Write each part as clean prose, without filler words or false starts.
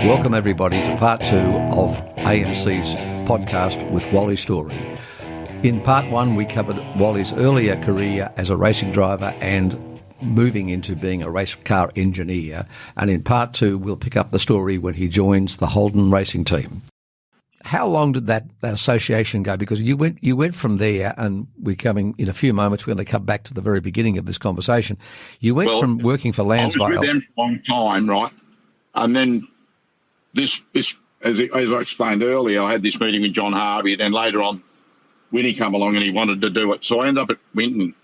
Welcome everybody to part 2 of AMC's podcast with Wally Storey. In part 1 we covered Wally's earlier career as a racing driver and moving into being a race car engineer, and in part 2 we'll pick up the story when he joins the Holden racing team. How long did that association go? Because you went from there, and we're coming in a few moments. We're going to come back to the very beginning of this conversation. You went from working for Lansville. I was with them for a long time, right? And then this as I explained earlier, I had this meeting with John Harvey. Then later on, Winnie came along and he wanted to do it. So I ended up at Winton.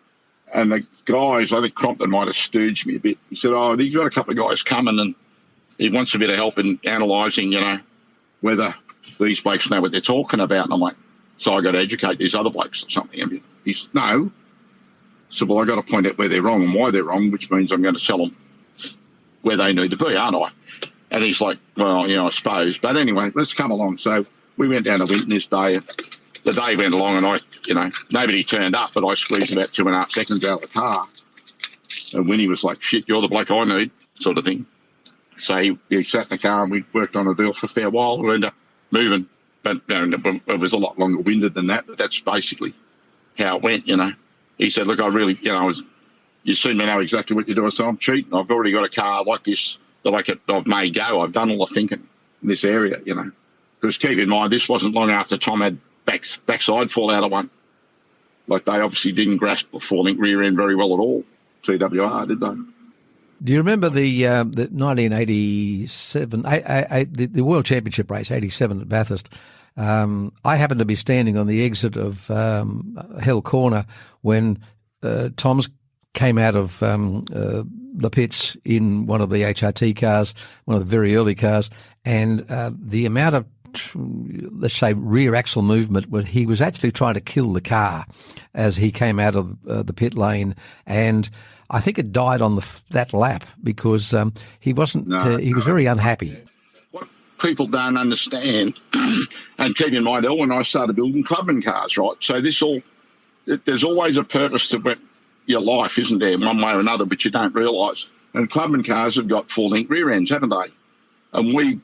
And the guys, I think Crompton might have stooged me a bit. He said, he's got a couple of guys coming and he wants a bit of help in analysing, whether these blokes know what they're talking about. And I'm like, so I got to educate these other blokes or something. And he said, no. So, well, I got to point out where they're wrong and why they're wrong, which means I'm going to tell them where they need to be, aren't I? And he's like, well, I suppose. But anyway, let's come along. So we went down to Winton this day. The day went along and nobody turned up, but I squeezed about 2.5 seconds out of the car. And Winnie was like, shit, you're the bloke I need, sort of thing. So he sat in the car and we worked on a deal for a fair while. We ended up moving. But it was a lot longer winded than that, but that's basically how it went, He said, look, I really, you seem to know exactly what you're doing, so I'm cheating. I've already got a car like this that I've made go. I've done all the thinking in this area, Because keep in mind, this wasn't long after Tom had backside fall out of one. Like, they obviously didn't grasp the four-link rear end very well at all, TWR, did they? Do you remember the 1987, the World Championship race, 87 at Bathurst? I happened to be standing on the exit of Hell Corner when Tom's came out of the pits in one of the HRT cars, one of the very early cars, and the amount of, let's say, rear axle movement, when he was actually trying to kill the car as he came out of the pit lane, and I think it died on that lap because he wasn't. He was very unhappy. What people don't understand, and keep in mind, when I started building clubman cars, right? So there's always a purpose to your life, isn't there, one way or another, but you don't realise. And clubman cars have got full-length rear ends, haven't they? And we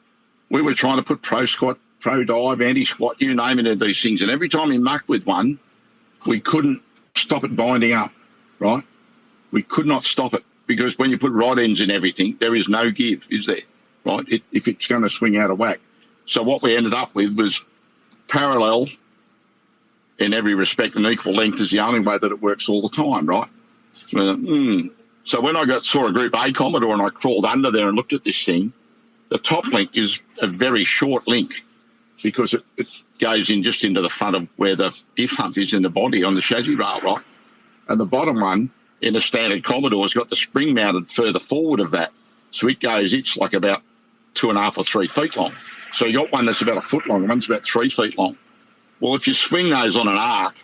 were trying to put pro squat, pro dive, anti-squat, you name it, these things. And every time we mucked with one, we couldn't stop it binding up, right? We could not stop it because when you put rod ends in everything, there is no give, is there, right, if it's going to swing out of whack. So what we ended up with was parallel in every respect and equal length is the only way that it works all the time, right? So when I saw a Group A Commodore and I crawled under there and looked at this thing, the top link is a very short link because it goes in just into the front of where the diff hump is in the body on the chassis rail, right? And the bottom one in a standard Commodore has got the spring mounted further forward of that. So it's like about 2.5 or 3 feet long. So you got one that's about a foot long and one's about 3 feet long. Well, if you swing those on an arc,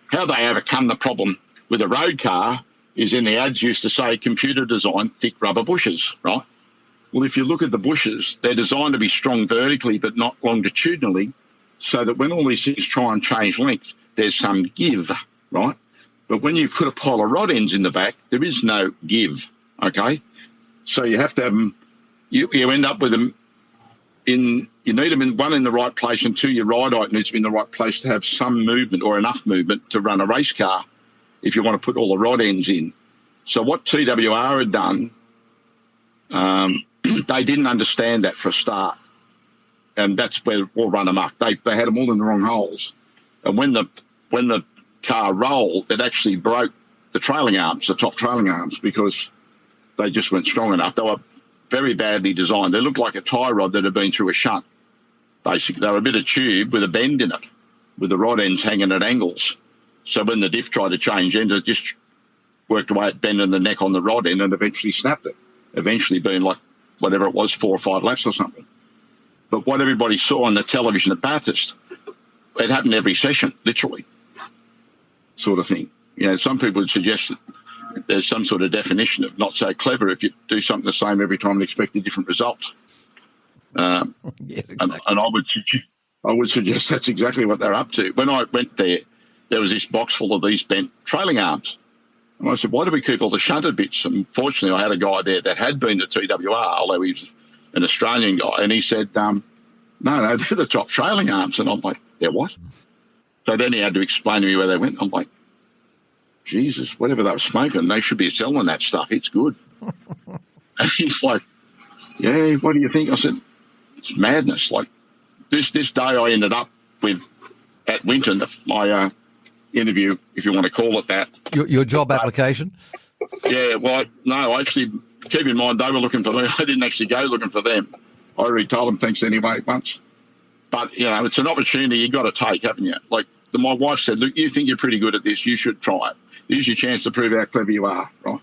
how they overcome the problem with a road car is in the ads used to say computer designed thick rubber bushes, right? Well, if you look at the bushes, they're designed to be strong vertically but not longitudinally, so that when all these things try and change length, there's some give, right? But when you put a pile of rod ends in the back, there is no give, okay? So you have to have them, you end up with them you need them in one in the right place, and 2, your ride height needs to be in the right place to have some movement or enough movement to run a race car if you want to put all the rod ends in. So what TWR had done, they didn't understand that for a start, and that's where it all run amok. They had them all in the wrong holes, and when the car rolled, it actually broke the trailing arms, the top trailing arms, because they just weren't strong enough. They were very badly designed. They looked like a tie rod that had been through a shunt. Basically, they were a bit of tube with a bend in it, with the rod ends hanging at angles. So when the diff tried to change ends, it just worked away at bending the neck on the rod end and eventually snapped it, eventually being like whatever it was, 4 or 5 laps or something. But what everybody saw on the television at Bathurst, it happened every session, literally, sort of thing. Some people would suggest that there's some sort of definition of not so clever if you do something the same every time and expect a different result. Yeah, exactly. And I would suggest that's exactly what they're up to. When I went there was this box full of these bent trailing arms. And I said, why do we keep all the shunted bits? And fortunately, I had a guy there that had been to TWR, although he was an Australian guy, and he said, no, they're the top trailing arms. And I'm like, they're what? So then he had to explain to me where they went. I'm like, Jesus, whatever they were smoking, they should be selling that stuff. It's good. And he's like, yeah, what do you think? I said, it's madness. Like this day I ended up with, at Winton, my interview, if you want to call it that. Your job application? Yeah, well, no, actually, keep in mind, they were looking for me. I didn't actually go looking for them. I already told them thanks anyway once. But, it's an opportunity you've got to take, haven't you? Like my wife said, look, you think you're pretty good at this, you should try it. Here's your chance to prove how clever you are, right?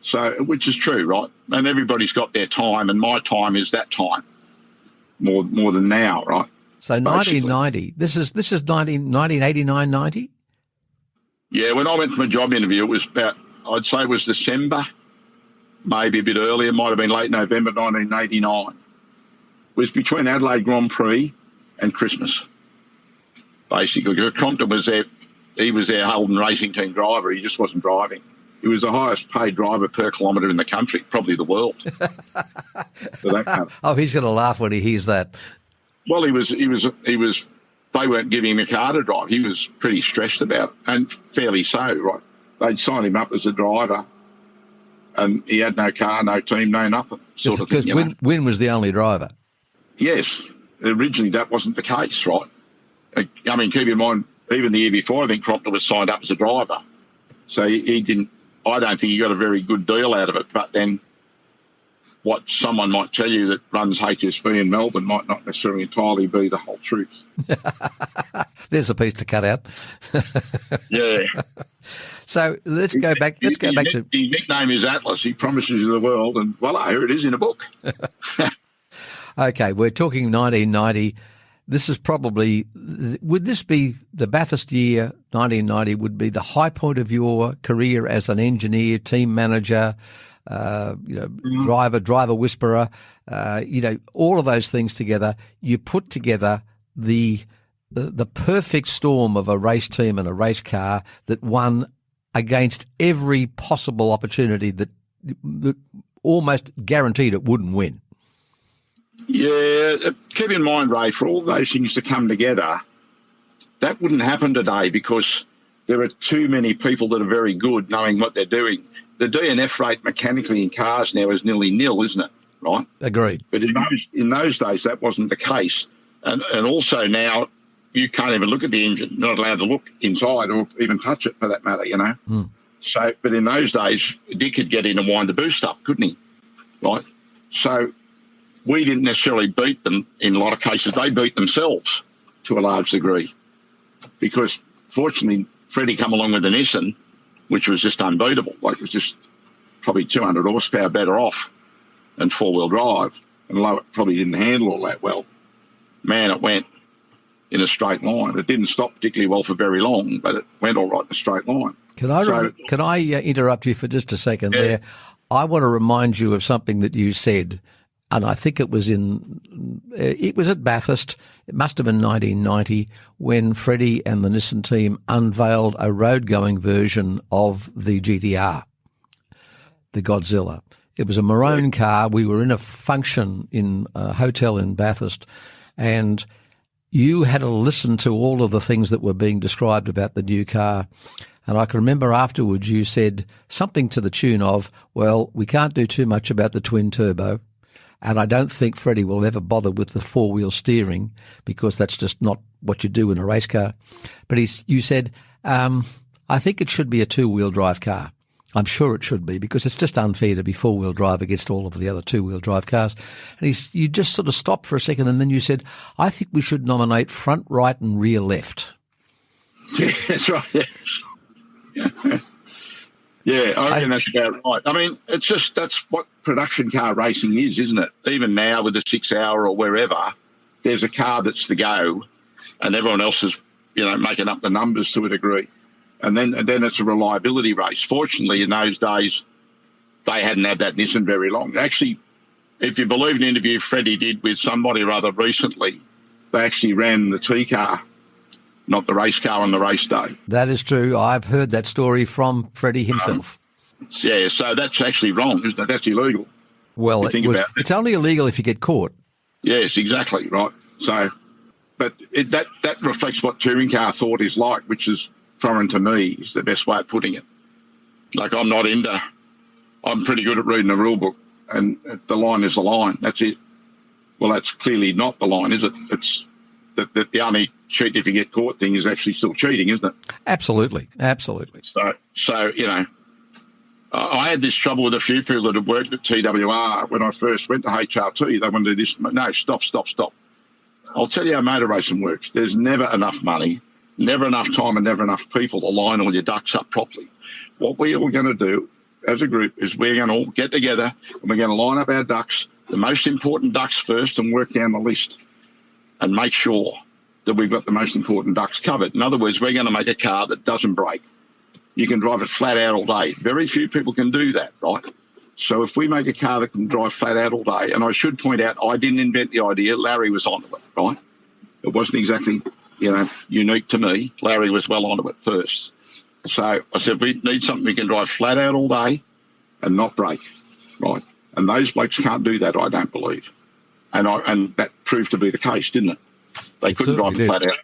So, which is true, right? And everybody's got their time, and my time is that time more than now, right? So 1990, this is 1989, 90? Yeah, when I went for my job interview, it was about, I'd say it was December, maybe a bit earlier, might have been late November 1989. It was between Adelaide Grand Prix and Christmas, basically. Crompton was there. He was their Holden racing team driver. He just wasn't driving. He was the highest paid driver per kilometre in the country, probably the world. So that oh, he's going to laugh when he hears that. Well, he was. They weren't giving him a car to drive. He was pretty stressed about it, and fairly so, right? They'd signed him up as a driver, and he had no car, no team, no nothing, sort of thing. Because Wynn was the only driver. Yes. Originally, that wasn't the case, right? I mean, keep in mind, even the year before, I think Crompton was signed up as a driver. So he didn't, I don't think he got a very good deal out of it. But then what someone might tell you that runs HSV in Melbourne might not necessarily entirely be the whole truth. There's a piece to cut out. Yeah. So let's go back to... His nickname is Atlas. He promises you the world, and voila, here it is in a book. Okay, we're talking 1990. This is probably, would this be the Bathurst year, 1990, would be the high point of your career as an engineer, team manager, driver whisperer, all of those things together. You put together the perfect storm of a race team and a race car that won against every possible opportunity that almost guaranteed it wouldn't win. Yeah, keep in mind, Ray, for all those things to come together, that wouldn't happen today because there are too many people that are very good knowing what they're doing. The DNF rate mechanically in cars now is nearly nil, isn't it? Right? Agreed. But in those days, that wasn't the case. And also now, you can't even look at the engine. You're not allowed to look inside or even touch it for that matter, So, but in those days, Dick could get in and wind the boost up, couldn't he? Right? So we didn't necessarily beat them in a lot of cases. They beat themselves to a large degree because, fortunately, Freddie come along with an Nissan, which was just unbeatable. Like, it was just probably 200 horsepower better off and four-wheel drive. And although it probably didn't handle all that well, man, it went in a straight line. It didn't stop particularly well for very long, but it went all right in a straight line. Can I interrupt you for just a second there? I want to remind you of something that you said, and I think it was at Bathurst. It must have been 1990 when Freddie and the Nissan team unveiled a road-going version of the GTR, the Godzilla. It was a maroon car. We were in a function in a hotel in Bathurst, and you had to listen to all of the things that were being described about the new car. And I can remember afterwards you said something to the tune of, well, we can't do too much about the twin turbo, and I don't think Freddie will ever bother with the four-wheel steering because that's just not what you do in a race car. But you said, I think it should be a two-wheel drive car. I'm sure it should be because it's just unfair to be four-wheel drive against all of the other two-wheel drive cars. And you just sort of stopped for a second and then you said, I think we should nominate front right and rear left. Yeah, that's right. Yeah, I reckon that's about right. I mean, that's what production car racing is, isn't it? Even now with the 6 hour or wherever, there's a car that's the go and everyone else is, making up the numbers to a degree. And then it's a reliability race. Fortunately, in those days, they hadn't had that Nissan very long. Actually, if you believe an interview Freddie did with somebody or other recently, they actually ran the T car, not the race car on the race day. That is true. I've heard that story from Freddie himself. Yeah, so that's actually wrong, isn't it? That's illegal. Well, You think about it. it's only illegal if you get caught. Yes, exactly, right. So, but that reflects what touring car thought is like, which is foreign to me, is the best way of putting it. Like, I'm pretty good at reading a rule book, and the line is the line. That's it. Well, that's clearly not the line, is it? It's the only cheat if you get caught thing is actually still cheating, isn't it? Absolutely. So I had this trouble with a few people that had worked at TWR when I first went to HRT. They wanted to do this. No, stop. I'll tell you how motor racing works. There's never enough money, never enough time, and never enough people to line all your ducks up properly. What we are going to do as a group is we're going to all get together and we're going to line up our ducks, the most important ducks first, and work down the list and make sure that we've got the most important ducks covered. In other words, we're going to make a car that doesn't break. You can drive it flat out all day. Very few people can do that, right? So if we make a car that can drive flat out all day, and I should point out, I didn't invent the idea. Larry was onto it, right? It wasn't exactly, unique to me. Larry was well onto it first. So I said, we need something we can drive flat out all day and not break, right? And those blokes can't do that, I don't believe. And that proved to be the case, didn't it? They couldn't drive it flat out.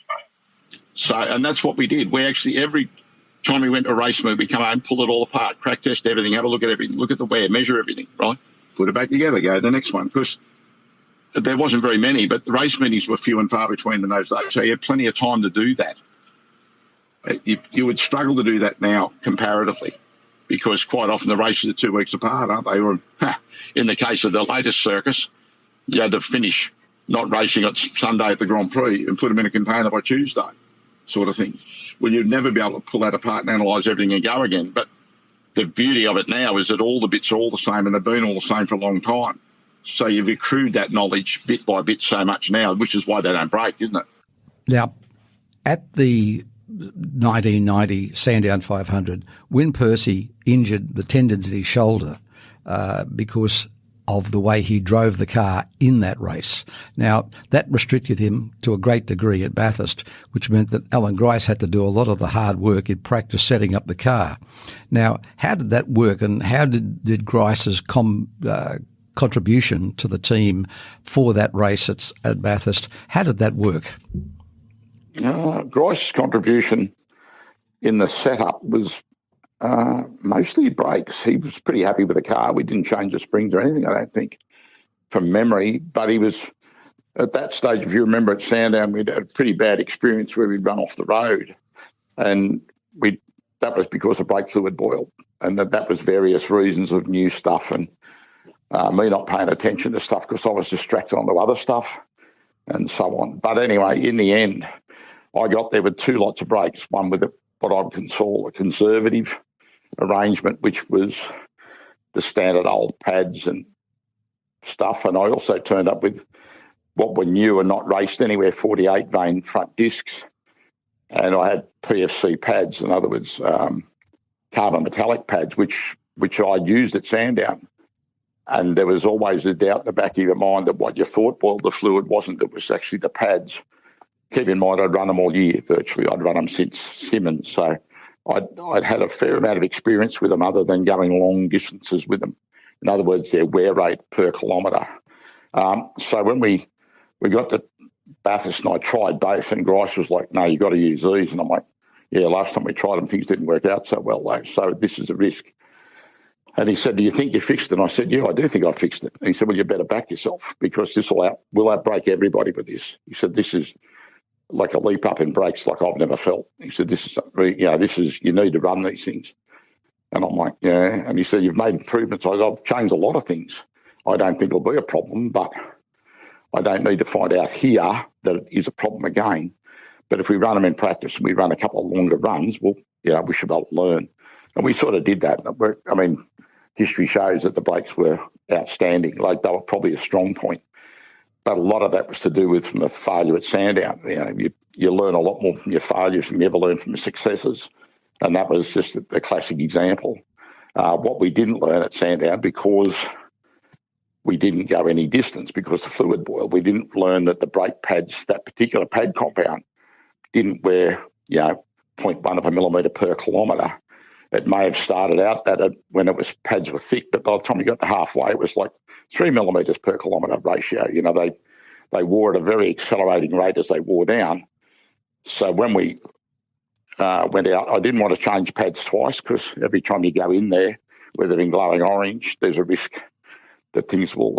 So, and that's what we did. We actually, every time we went to a race meet, we come home, pull it all apart, crack test everything, have a look at everything, look at the wear, measure everything, right? Put it back together, go to the next one. Because there wasn't very many, but the race meetings were few and far between in those days. So you had plenty of time to do that. You would struggle to do that now comparatively, because quite often the races are 2 weeks apart, aren't they? Or in the case of the latest circus, you had to finish not racing on Sunday at the Grand Prix and put them in a container by Tuesday, sort of thing. Well, you'd never be able to pull that apart and analyse everything and go again. But the beauty of it now is that all the bits are all the same, and they've been all the same for a long time. So you've accrued that knowledge bit by bit so much now, which is why they don't break, isn't it? Now, at the 1990 Sandown 500, Win Percy injured the tendons in his shoulder because of the way he drove the car in that race. Now, that restricted him to a great degree at Bathurst, which meant that Alan Grice had to do a lot of the hard work in practice setting up the car. Now, how did that work, and how did Grice's contribution to the team for that race at Bathurst, how did that work? Grice's contribution in the setup was mostly brakes. He was pretty happy with the car. We didn't change the springs or anything, I don't think, from memory. But he was, at that stage, if you remember at Sandown, we'd had a pretty bad experience where we'd run off the road. And that was because the brake fluid boiled. And that was various reasons of new stuff and me not paying attention to stuff because I was distracted onto other stuff and so on. But anyway, in the end, I got there with 2 lots of brakes, one with what I would call a conservative arrangement, which was the standard old pads and stuff. And I also turned up with what were new and not raced anywhere, 48 vein front discs. And I had PFC pads, in other words, carbon metallic pads, which I'd used at Sandown. And there was always a doubt in the back of your mind that what you thought boiled the fluid wasn't. It was actually the pads. Keep in mind, I'd run them all year, virtually. I'd run them since Simmons. So I'd had a fair amount of experience with them other than going long distances with them. In other words, their wear rate per kilometre. So when we got to Bathurst and I tried both, and Grice was like, no, you've got to use these. And I'm like, yeah, last time we tried them, things didn't work out so well, though. So this is a risk. And he said, do you think you fixed it? And I said, yeah, I do think I fixed it. And he said, well, you better back yourself because we'll outbrake everybody with this. He said, this is like a leap up in brakes like I've never felt. He said, you need to run these things. And I'm like, yeah. And he said, you've made improvements. I've changed a lot of things. I don't think it'll be a problem, but I don't need to find out here that it is a problem again. But if we run them in practice and we run a couple of longer runs, we should be able to learn. And we sort of did that. I mean, history shows that the brakes were outstanding. Like they were probably a strong point. But a lot of that was to do with from the failure at Sandown. You learn a lot more from your failures than you ever learn from your successes. And that was just a classic example. What we didn't learn at Sandown, because we didn't go any distance because the fluid boiled, we didn't learn that the brake pads, that particular pad compound, didn't wear, 0.1 of a millimetre per kilometre. it may have started out that when it was pads were thick, but by the time you got to halfway, it was like 3 millimetres per kilometre ratio. You know, they wore at a very accelerating rate as they wore down. So when we went out, I didn't want to change pads twice because every time you go in there, whether in glowing orange, there's a risk that things will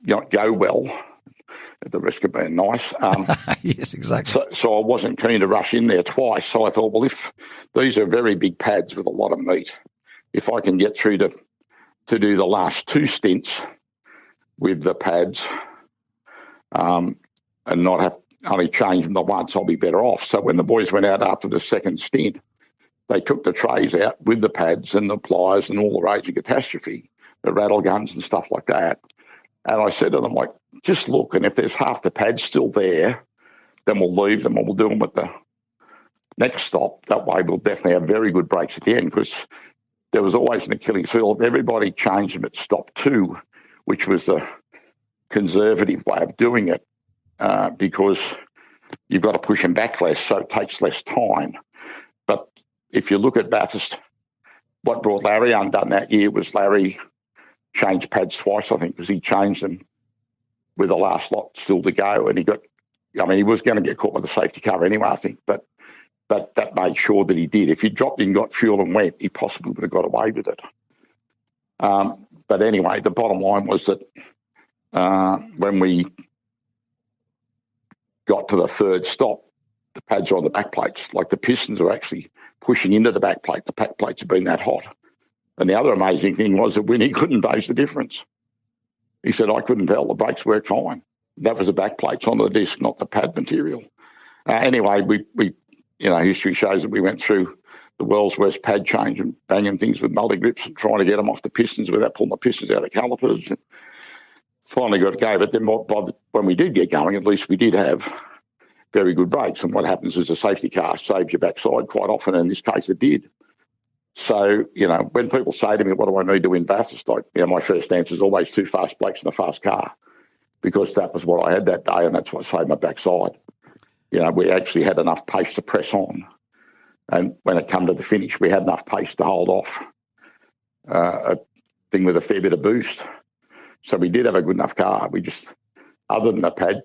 not go well at the risk of being nice. Yes, exactly. So I wasn't keen to rush in there twice. So I thought, well, if these are very big pads with a lot of meat, if I can get through to do the last 2 stints with the pads and not have only change them the once, I'll be better off. So when the boys went out after the second stint, they took the trays out with the pads and the pliers and all the raging catastrophe, the rattle guns and stuff like that. And I said to them, like, just look, and if there's half the pads still there, then we'll leave them and we'll do them at the next stop. That way we'll definitely have very good breaks at the end, because there was always an Achilles heel. Everybody changed them at stop 2, which was the conservative way of doing it, because you've got to push them back less, so it takes less time. But if you look at Bathurst, what brought Larry undone that year was Larry changed pads twice, I think, because he changed them with the last lot still to go, and he was going to get caught with a safety car anyway, I think, but that made sure that he did. If he dropped in, got fuel and went, he possibly would have got away with it. But anyway, the bottom line was that when we got to the third stop, the pads were on the back plates. Like the pistons were actually pushing into the back plate. The back plates had been that hot. And the other amazing thing was that Winnie couldn't gauge the difference. He said, I couldn't tell. The brakes worked fine. That was the back plates on the disc, not the pad material. Anyway, we history shows that we went through the world's worst pad change and banging things with multi-grips and trying to get them off the pistons without pulling the pistons out of the calipers. Finally got to go, but then when we did get going, at least we did have very good brakes. And what happens is a safety car saves your backside quite often. In this case, it did. So, when people say to me, what do I need to win Bathurst? My first answer is always 2 fast brakes and a fast car, because that was what I had that day, and that's what saved my backside. We actually had enough pace to press on. And when it came to the finish, we had enough pace to hold off a thing with a fair bit of boost. So we did have a good enough car. We just, other than the pad,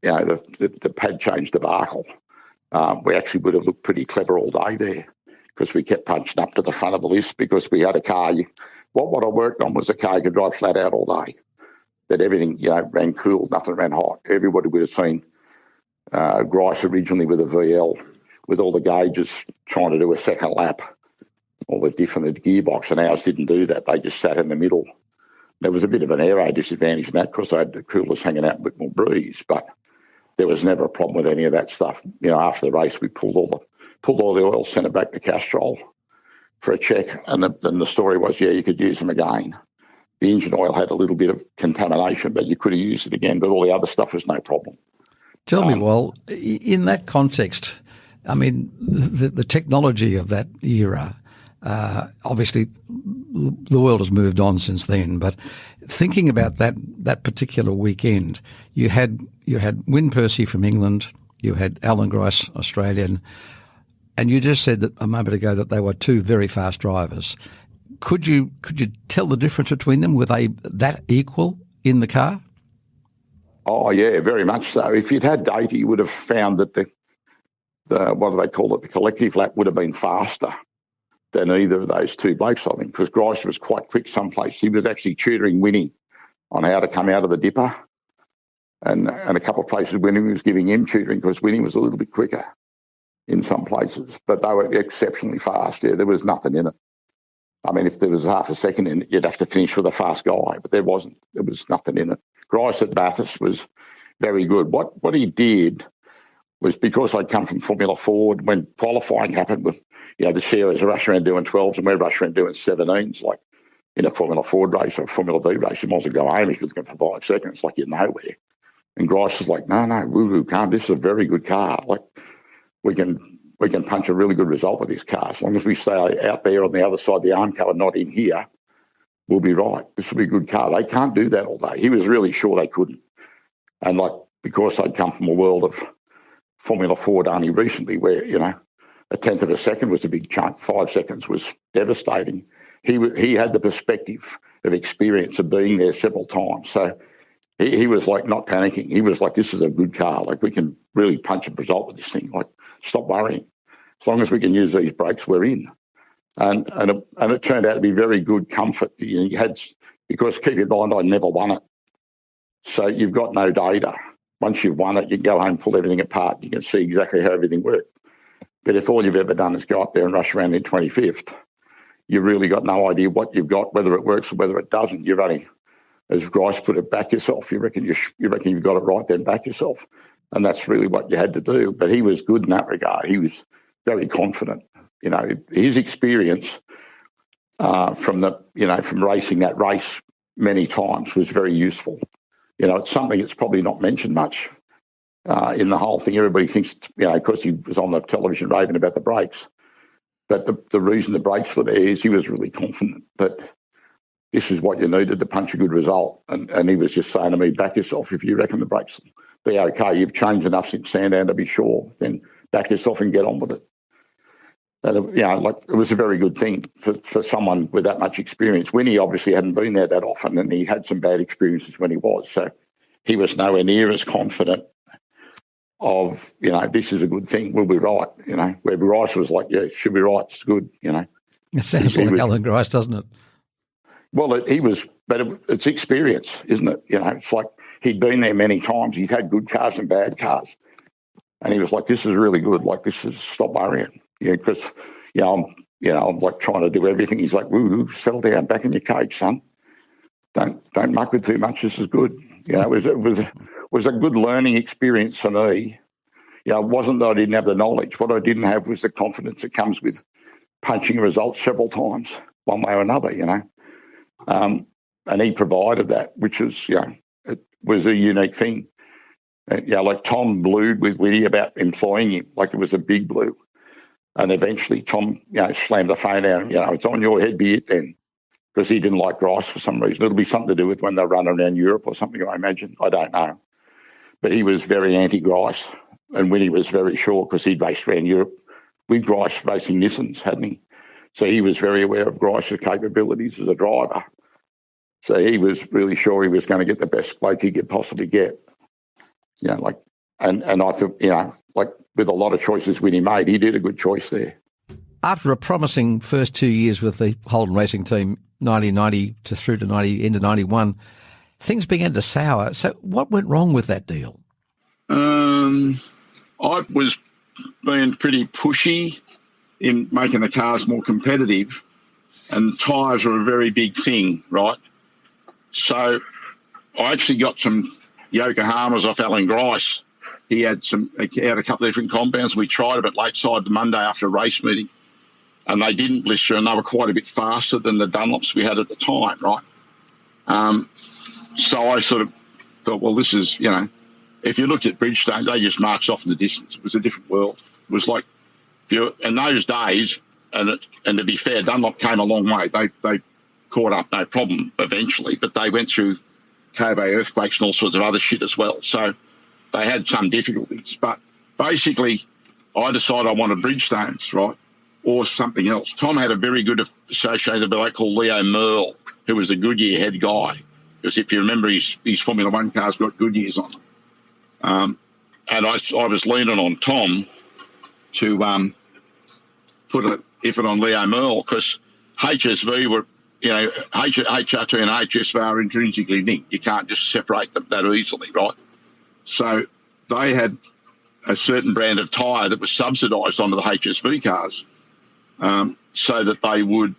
the pad change debacle, we actually would have looked pretty clever all day there, because we kept punching up to the front of the list, because we had a car. What I worked on was a car you could drive flat out all day, that everything, ran cool, nothing ran hot. Everybody would have seen Grice originally with a VL, with all the gauges trying to do a second lap, all the different gearbox, and ours didn't do that. They just sat in the middle. There was a bit of an aero disadvantage in that, because they had the coolers hanging out a bit more breeze, but there was never a problem with any of that stuff. After the race, we pulled all the oil, sent it back to Castrol for a check, and then the story was, you could use them again. The engine oil had a little bit of contamination, but you could have used it again, but all the other stuff was no problem. Tell me, Wal, in that context, I mean, the technology of that era, obviously the world has moved on since then, but thinking about that particular weekend, you had Wyn Percy from England, you had Alan Grice, Australian, and you just said that a moment ago that they were 2 very fast drivers. Could you tell the difference between them? Were they that equal in the car? Oh yeah, very much so. If you'd had data, you would have found that the what do they call it? The collective lap would have been faster than either of those 2 blokes, I think, because Grice was quite quick some places. He was actually tutoring Winnie on how to come out of the dipper, and a couple of places Winnie was giving him tutoring, because Winnie was a little bit quicker in some places, but they were exceptionally fast. Yeah, there was nothing in it. I mean, if there was half a second in it, you'd have to finish with a fast guy, but there wasn't. There was nothing in it. Grice at Bathurst was very good. What he did was, because I'd come from Formula Ford, when qualifying happened with, the Sierras are rushing around doing 12s and we're rushing around doing 17s, like in a Formula Ford race or a Formula V race, you might as well go home if you're looking for 5 seconds, like you're nowhere. And Grice was like, no, woo-hoo, can't. This is a very good car. Like, we can punch a really good result with this car. As long as we stay out there on the other side of the arm cover, not in here, we'll be right. This will be a good car. They can't do that all day. He was really sure they couldn't. And because I'd come from a world of Formula Ford only recently, where, a tenth of a second was a big chunk. 5 seconds was devastating. He had the perspective of experience of being there several times. So he was like not panicking. He was like, this is a good car. Like, we can really punch a result with this thing. Like, stop worrying. As long as we can use these brakes, we're in. And it turned out to be very good comfort. You had, because keep in mind, I never won it. So you've got no data. Once you've won it, you can go home, pull everything apart. You can see exactly how everything worked. But if all you've ever done is go up there and rush around in 25th, you've really got no idea what you've got, whether it works or whether it doesn't. You've only, as Grice put it, back yourself. You reckon you've got it right, then back yourself. And that's really what you had to do. But he was good in that regard. He was very confident. You know, his experience from racing that race many times was very useful. You know, it's something that's probably not mentioned much in the whole thing. Everybody thinks, you know, because he was on the television raving about the brakes. But the reason the brakes were there is he was really confident that this is what you needed to punch a good result. And he was just saying to me, back yourself. If you reckon the brakes will be okay, you've changed enough since Sandown to be sure, then back yourself and get on with it. And, you know, like, it was a very good thing for someone with that much experience. Winnie obviously hadn't been there that often, and he had some bad experiences when he was. So he was nowhere near as confident of, you know, this is a good thing, we'll be right, you know, where Grice was like, yeah, it should be right, it's good, you know. It sounds like Alan Grice, doesn't it? Well, it's experience, isn't it? You know, it's like he'd been there many times. He's had good cars and bad cars. And he was like, this is really good. Like, this is, stop worrying. You know, because, I'm like trying to do everything. He's like, woo, settle down, back in your cage, son. Don't muck with too much. This is good. You know, it was a good learning experience for me. You know, it wasn't that I didn't have the knowledge. What I didn't have was the confidence that comes with punching a result several times, one way or another, you know. And he provided that, which was, you know, it was a unique thing. Like Tom blued with Whitty about employing him, like it was a big blue. And eventually Tom, you know, slammed the phone down. You know, it's on your head, be it then, because he didn't like Grice for some reason. It'll be something to do with when they're running around Europe or something, I imagine. I don't know. But he was very anti-Grice, and Winnie was very sure because he'd raced around Europe with Grice racing Nissans, hadn't he? So he was very aware of Grice's capabilities as a driver. So he was really sure he was going to get the best bloke he could possibly get. You know, like, and I thought, you know, like with a lot of choices Winnie made, he did a good choice there. After a promising first 2 years with the Holden Racing Team, 1990 to through to end of 91, things began to sour. So what went wrong with that deal? I was being pretty pushy in making the cars more competitive, and tyres are a very big thing, right? So I actually got some Yokohamas off Alan Grice. He had a couple of different compounds. We tried them at Lakeside the Monday after a race meeting, and they didn't blister, and they were quite a bit faster than the Dunlops we had at the time, right? So I sort of thought, well, this is, you know, if you looked at Bridgestone, they just marched off in the distance. It was a different world. It was like, in those days, and to be fair, Dunlop came a long way. They caught up, no problem, eventually, but they went through Kobe earthquakes and all sorts of other shit as well. So they had some difficulties. But basically, I decided I wanted Bridgestones, right, or something else. Tom had a very good associated bloke called Leo Merle, who was a Goodyear head guy. Because if you remember, his Formula One cars got Goodyears on them. And I was leaning on Tom to put an effort on Leo Merle, because HSV were, you know, HRT and HSV are intrinsically linked. You can't just separate them that easily, right? So they had a certain brand of tyre that was subsidised onto the HSV cars, so that they would,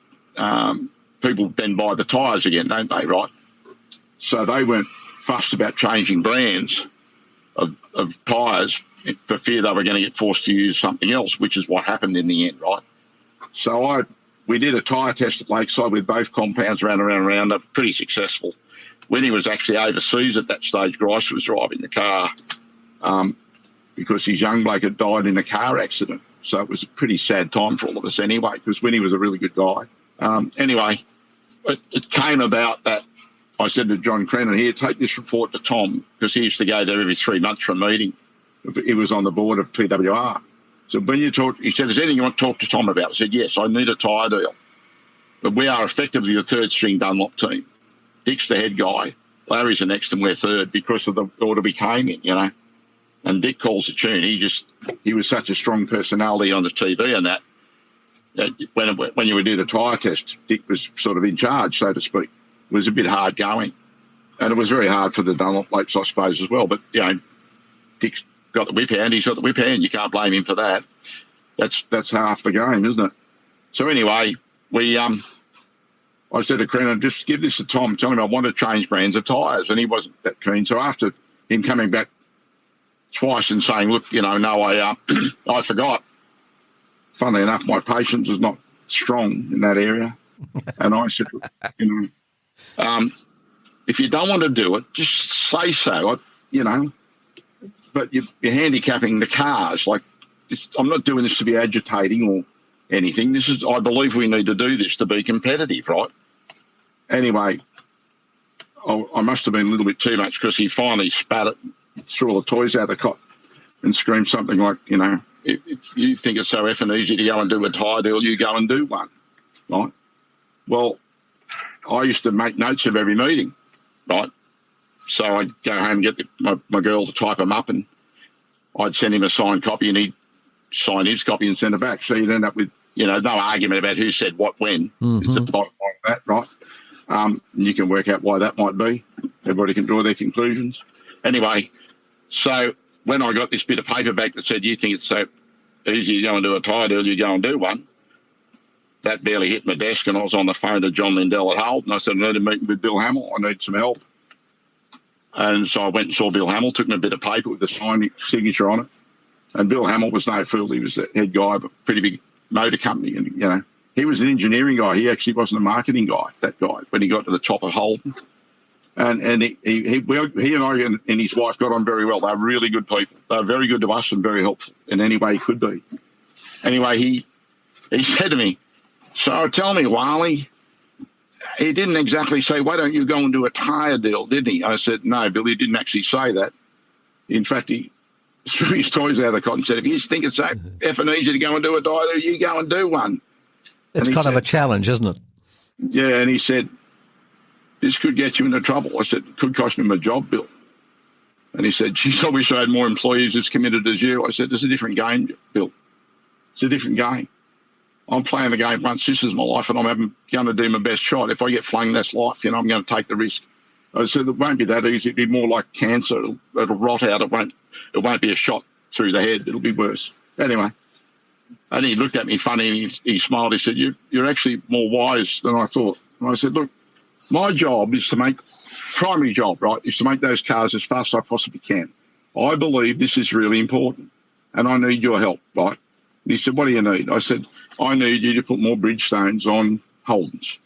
people then buy the tyres again, don't they, right? So they weren't fussed about changing brands of tyres for fear they were going to get forced to use something else, which is what happened in the end, right? So we did a tyre test at Lakeside with both compounds round, pretty successful. When he was actually overseas at that stage, Grice was driving the car because his young bloke had died in a car accident. So it was a pretty sad time for all of us anyway, because Winnie was a really good guy. Anyway, it came about that I said to John Crennan, here, take this report to Tom, because he used to go there every 3 months for a meeting. He was on the board of PWR. So when you talk, he said, is there anything you want to talk to Tom about? I said, yes, I need a tyre deal. But we are effectively the third string Dunlop team. Dick's the head guy. Larry's the next and we're third because of the order we came in, you know. And Dick calls the tune. He was such a strong personality on the TV and that when you would do the tyre test, Dick was sort of in charge, so to speak. It was a bit hard going. And it was very hard for the Dunlop blokes, I suppose, as well. But, you know, Dick's got the whip hand. He's got the whip hand. You can't blame him for that. That's half the game, isn't it? So anyway, I said to Crennan, just give this to Tom, tell him I want to change brands of tyres, and he wasn't that keen. So after him coming back twice and saying, look, you know, no, I forgot. Funnily enough, my patience is not strong in that area. And I said, you know, if you don't want to do it, just say so, you know. But you're handicapping the cars. Like, I'm not doing this to be agitating or anything. I believe we need to do this to be competitive, right? Anyway, I must have been a little bit too much because he finally spat it, threw all the toys out of the cot and screamed something like, you know, if you think it's so effing easy to go and do a tyre deal, you go and do one, right? Well, I used to make notes of every meeting, right? So I'd go home and get my girl to type them up and I'd send him a signed copy and he'd sign his copy and send it back. So you'd end up with, you know, no argument about who said what when. It's the bottom line of that, right? And you can work out why that might be. Everybody can draw their conclusions. Anyway, so when I got this bit of paper back that said, you think it's so easy to go and do a tyre deal, you go and do one, that barely hit my desk and I was on the phone to John Lindell at Hull and I said, I need a meeting with Bill Hamill. I need some help. And so I went and saw Bill Hamill, took me a bit of paper with the signature on it. And Bill Hamill was no fool. He was the head guy of a pretty big motor company. And, you know, he was an engineering guy. He actually wasn't a marketing guy, that guy, when he got to the top of Holden. And he and I and his wife got on very well. They were really good people. They were very good to us and very helpful in any way he could be. Anyway, he said to me, so tell me, Wally, he didn't exactly say, why don't you go and do a tyre deal, did he? I said, no, Bill, he didn't actually say that. In fact, he threw his toys out of the cot and said, if you think it's so effing easy to go and do a tyre deal, you go and do one. It's kind of a challenge, isn't it? Yeah, and he said, this could get you into trouble. I said, it could cost me my job, Bill. And he said, geez, I wish I had more employees as committed as you. I said, it's a different game, Bill. It's a different game. I'm playing the game once. This is my life, and I'm going to do my best shot. If I get flung, that's life. You know, I'm going to take the risk. I said, it won't be that easy. It'll be more like cancer. It'll rot out. It won't be a shot through the head. It'll be worse. Anyway, and he looked at me funny, and he smiled. He said, you're actually more wise than I thought. And I said, look, my job is primary job, right, is to make those cars as fast as I possibly can. I believe this is really important, and I need your help, right? And he said, what do you need? I said, I need you to put more Bridgestones on Holdens,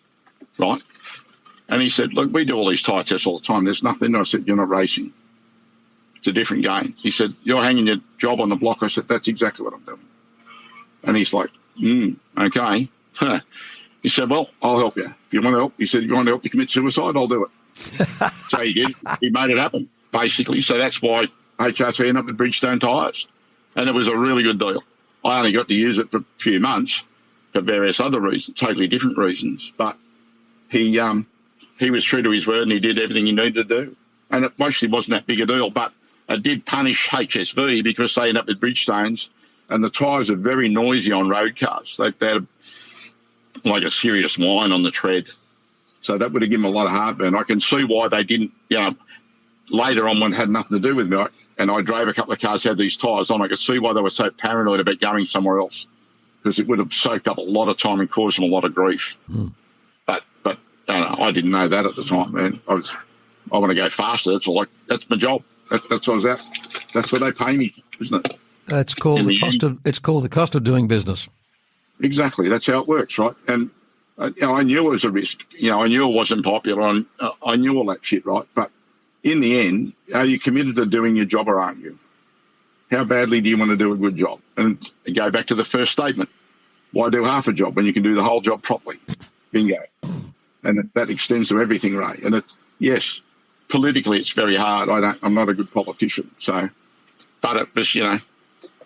right? And he said, look, we do all these tyre tests all the time. There's nothing. I said, you're not racing. It's a different game. He said, you're hanging your job on the block. I said, that's exactly what I'm doing. And he's like, okay. He said, well, I'll help you. If you want to help, he said, you want to help you commit suicide, I'll do it. So he did. He made it happen, basically. So that's why HRT ended up with Bridgestone tyres. And it was a really good deal. I only got to use it for a few months for various other reasons, totally different reasons. But he was true to his word and he did everything he needed to do. And it mostly wasn't that big a deal, but it did punish HSV because they ended up with Bridgestones and the tyres are very noisy on road cars. They had like a serious whine on the tread. So that would have given them a lot of heartburn. I can see why they didn't, you know, later on when it had nothing to do with me, and I drove a couple of cars that had these tyres on, I could see why they were so paranoid about going somewhere else because it would have soaked up a lot of time and caused them a lot of grief. But I didn't know that at the time, man. I want to go faster. That's my job. That's what I was at. That's what they pay me, isn't it? It's called the cost of doing business. Exactly. That's how it works, right? And you know, I knew it was a risk. You know, I knew it wasn't popular. And I knew all that shit, right? But in the end, are you committed to doing your job or aren't you? How badly do you want to do a good job? And go back to the first statement. Why do half a job when you can do the whole job properly? Bingo. And that extends to everything, Ray. And yes, politically it's very hard. I'm not a good politician. So, but it was, you know,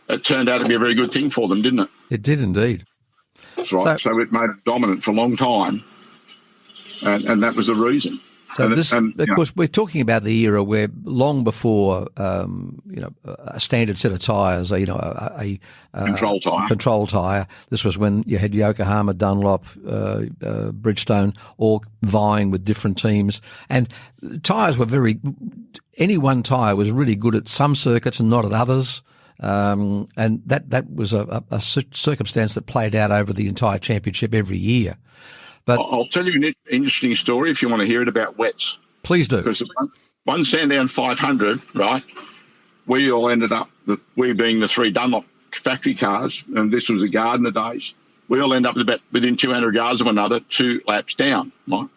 it turned out to be a very good thing for them, didn't it? It did indeed. That's right. So it made it dominant for a long time, and that was the reason. So of course, we're talking about the era where long before, a standard set of tyres, a control tyre. This was when you had Yokohama, Dunlop, Bridgestone, all vying with different teams. And tyres were any one tyre was really good at some circuits and not at others. And that was a circumstance that played out over the entire championship every year. But I'll tell you an interesting story if you want to hear it about wets. Please do. Because one Sandown 500, right, we all ended up, we being the three Dunlop factory cars, and this was the Gardner days, we all ended up about within 200 yards of one another, 2 laps down, right?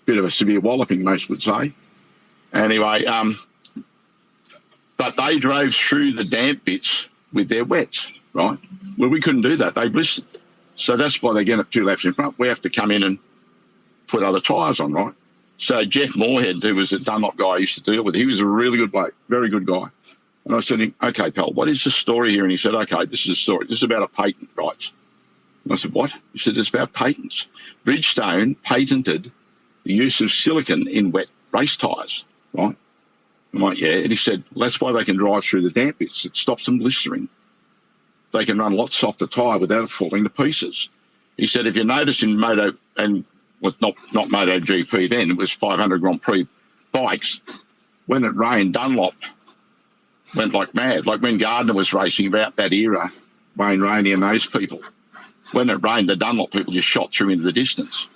Bit of a severe walloping, most would say. Anyway, but they drove through the damp bits with their wets, right? Well, we couldn't do that. They blistered. So that's why they get up 2 laps in front. We have to come in and put other tyres on, right? So Jeff Moorhead, who was a Dunlop guy I used to deal with, he was a really good bloke, very good guy. And I said to him, okay, pal, what is the story here? And he said, okay, this is a story. This is about a patent rights. And I said, what? He said, it's about patents. Bridgestone patented the use of silicon in wet race tyres, right? I'm like, yeah. And he said, well, that's why they can drive through the damp bits. It stops them blistering. They can run a lot softer tyre without it falling to pieces. He said, if you notice in Moto, and was not Moto GP then, it was 500 Grand Prix bikes, when it rained, Dunlop went like mad. Like when Gardner was racing about that era, Wayne Rainey and those people, when it rained, the Dunlop people just shot through into the distance.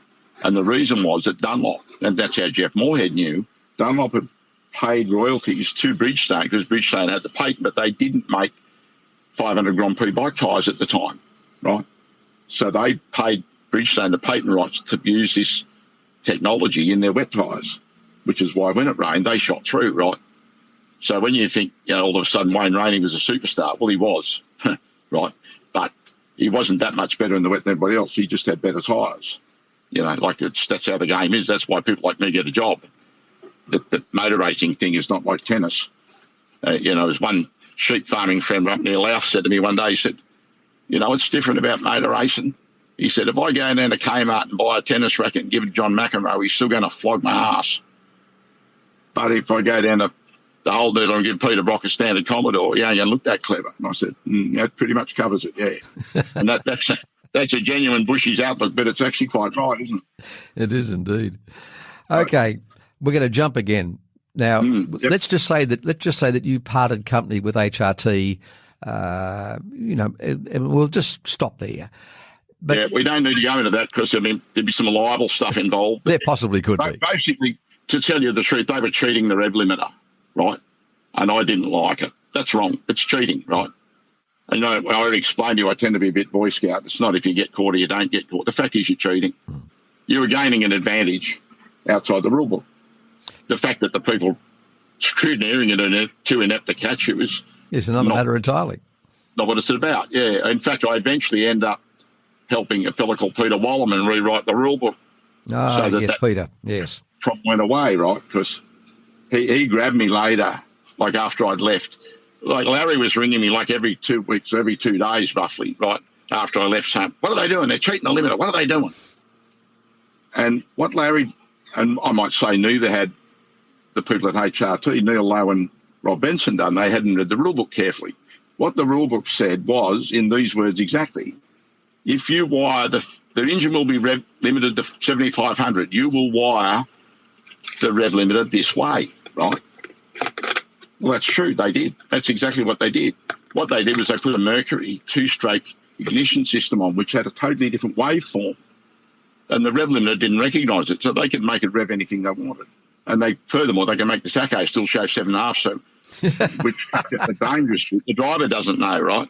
And the reason was that Dunlop, and that's how Jeff Moorhead knew, Dunlop had paid royalties to Bridgestone because Bridgestone had the patent, but they didn't make 500 Grand Prix bike tyres at the time, right? So they paid Bridgestone the patent rights to use this technology in their wet tyres, which is why when it rained, they shot through, right? So when you think, all of a sudden Wayne Rainey was a superstar, well, he was, right? But he wasn't that much better in the wet than everybody else. He just had better tyres. That's how the game is. That's why people like me get a job. The motor racing thing is not like tennis. There's one sheep farming friend up near Laos said to me one day, he said, what's different about motor racing? He said, if I go down to Kmart and buy a tennis racket and give it to John McEnroe, he's still going to flog my ass. But if I go down to the whole dealer and give Peter Brock a standard Commodore, you look that clever. And I said, that pretty much covers it, yeah. And that's a genuine Bushy's outlook, but it's actually quite right, isn't it? It is indeed. Okay, we're going to jump again. Now, yep. let's just say that you parted company with HRT, and we'll just stop there. But yeah, we don't need to go into that because, there'd be some liable stuff involved. There possibly could be. Basically, to tell you the truth, they were cheating the rev limiter, right? And I didn't like it. That's wrong. It's cheating, right? And I already explained to you I tend to be a bit Boy Scout. It's not if you get caught or you don't get caught. The fact is you're cheating. You were gaining an advantage outside the rule book. The fact that the people scrutineering it and too inept to catch it was... It's another matter entirely. Not what it's about, yeah. In fact, I eventually end up helping a fellow called Peter Wallerman rewrite the rule book. Oh, so yes, Peter, yes. Problem went away, right? Because he grabbed me later, like after I'd left. Like Larry was ringing me like every 2 weeks, every 2 days roughly, right, after I left saying, what are they doing? They're cheating the limiter. What are they doing? And what Larry, and I might say neither had the people at HRT, Neil Lowe and Rob Benson done, they hadn't read the rule book carefully. What the rule book said was, in these words exactly, if you wire, the engine will be rev limited to 7,500. You will wire the rev limiter this way, right? Well, that's true. They did. That's exactly what they did. What they did was they put a Mercury 2-stroke ignition system on, which had a totally different waveform. And the rev limiter didn't recognise it, so they could make it rev anything they wanted. And furthermore, they can make the tacho still show 7.5, so which is dangerous. The driver doesn't know, right?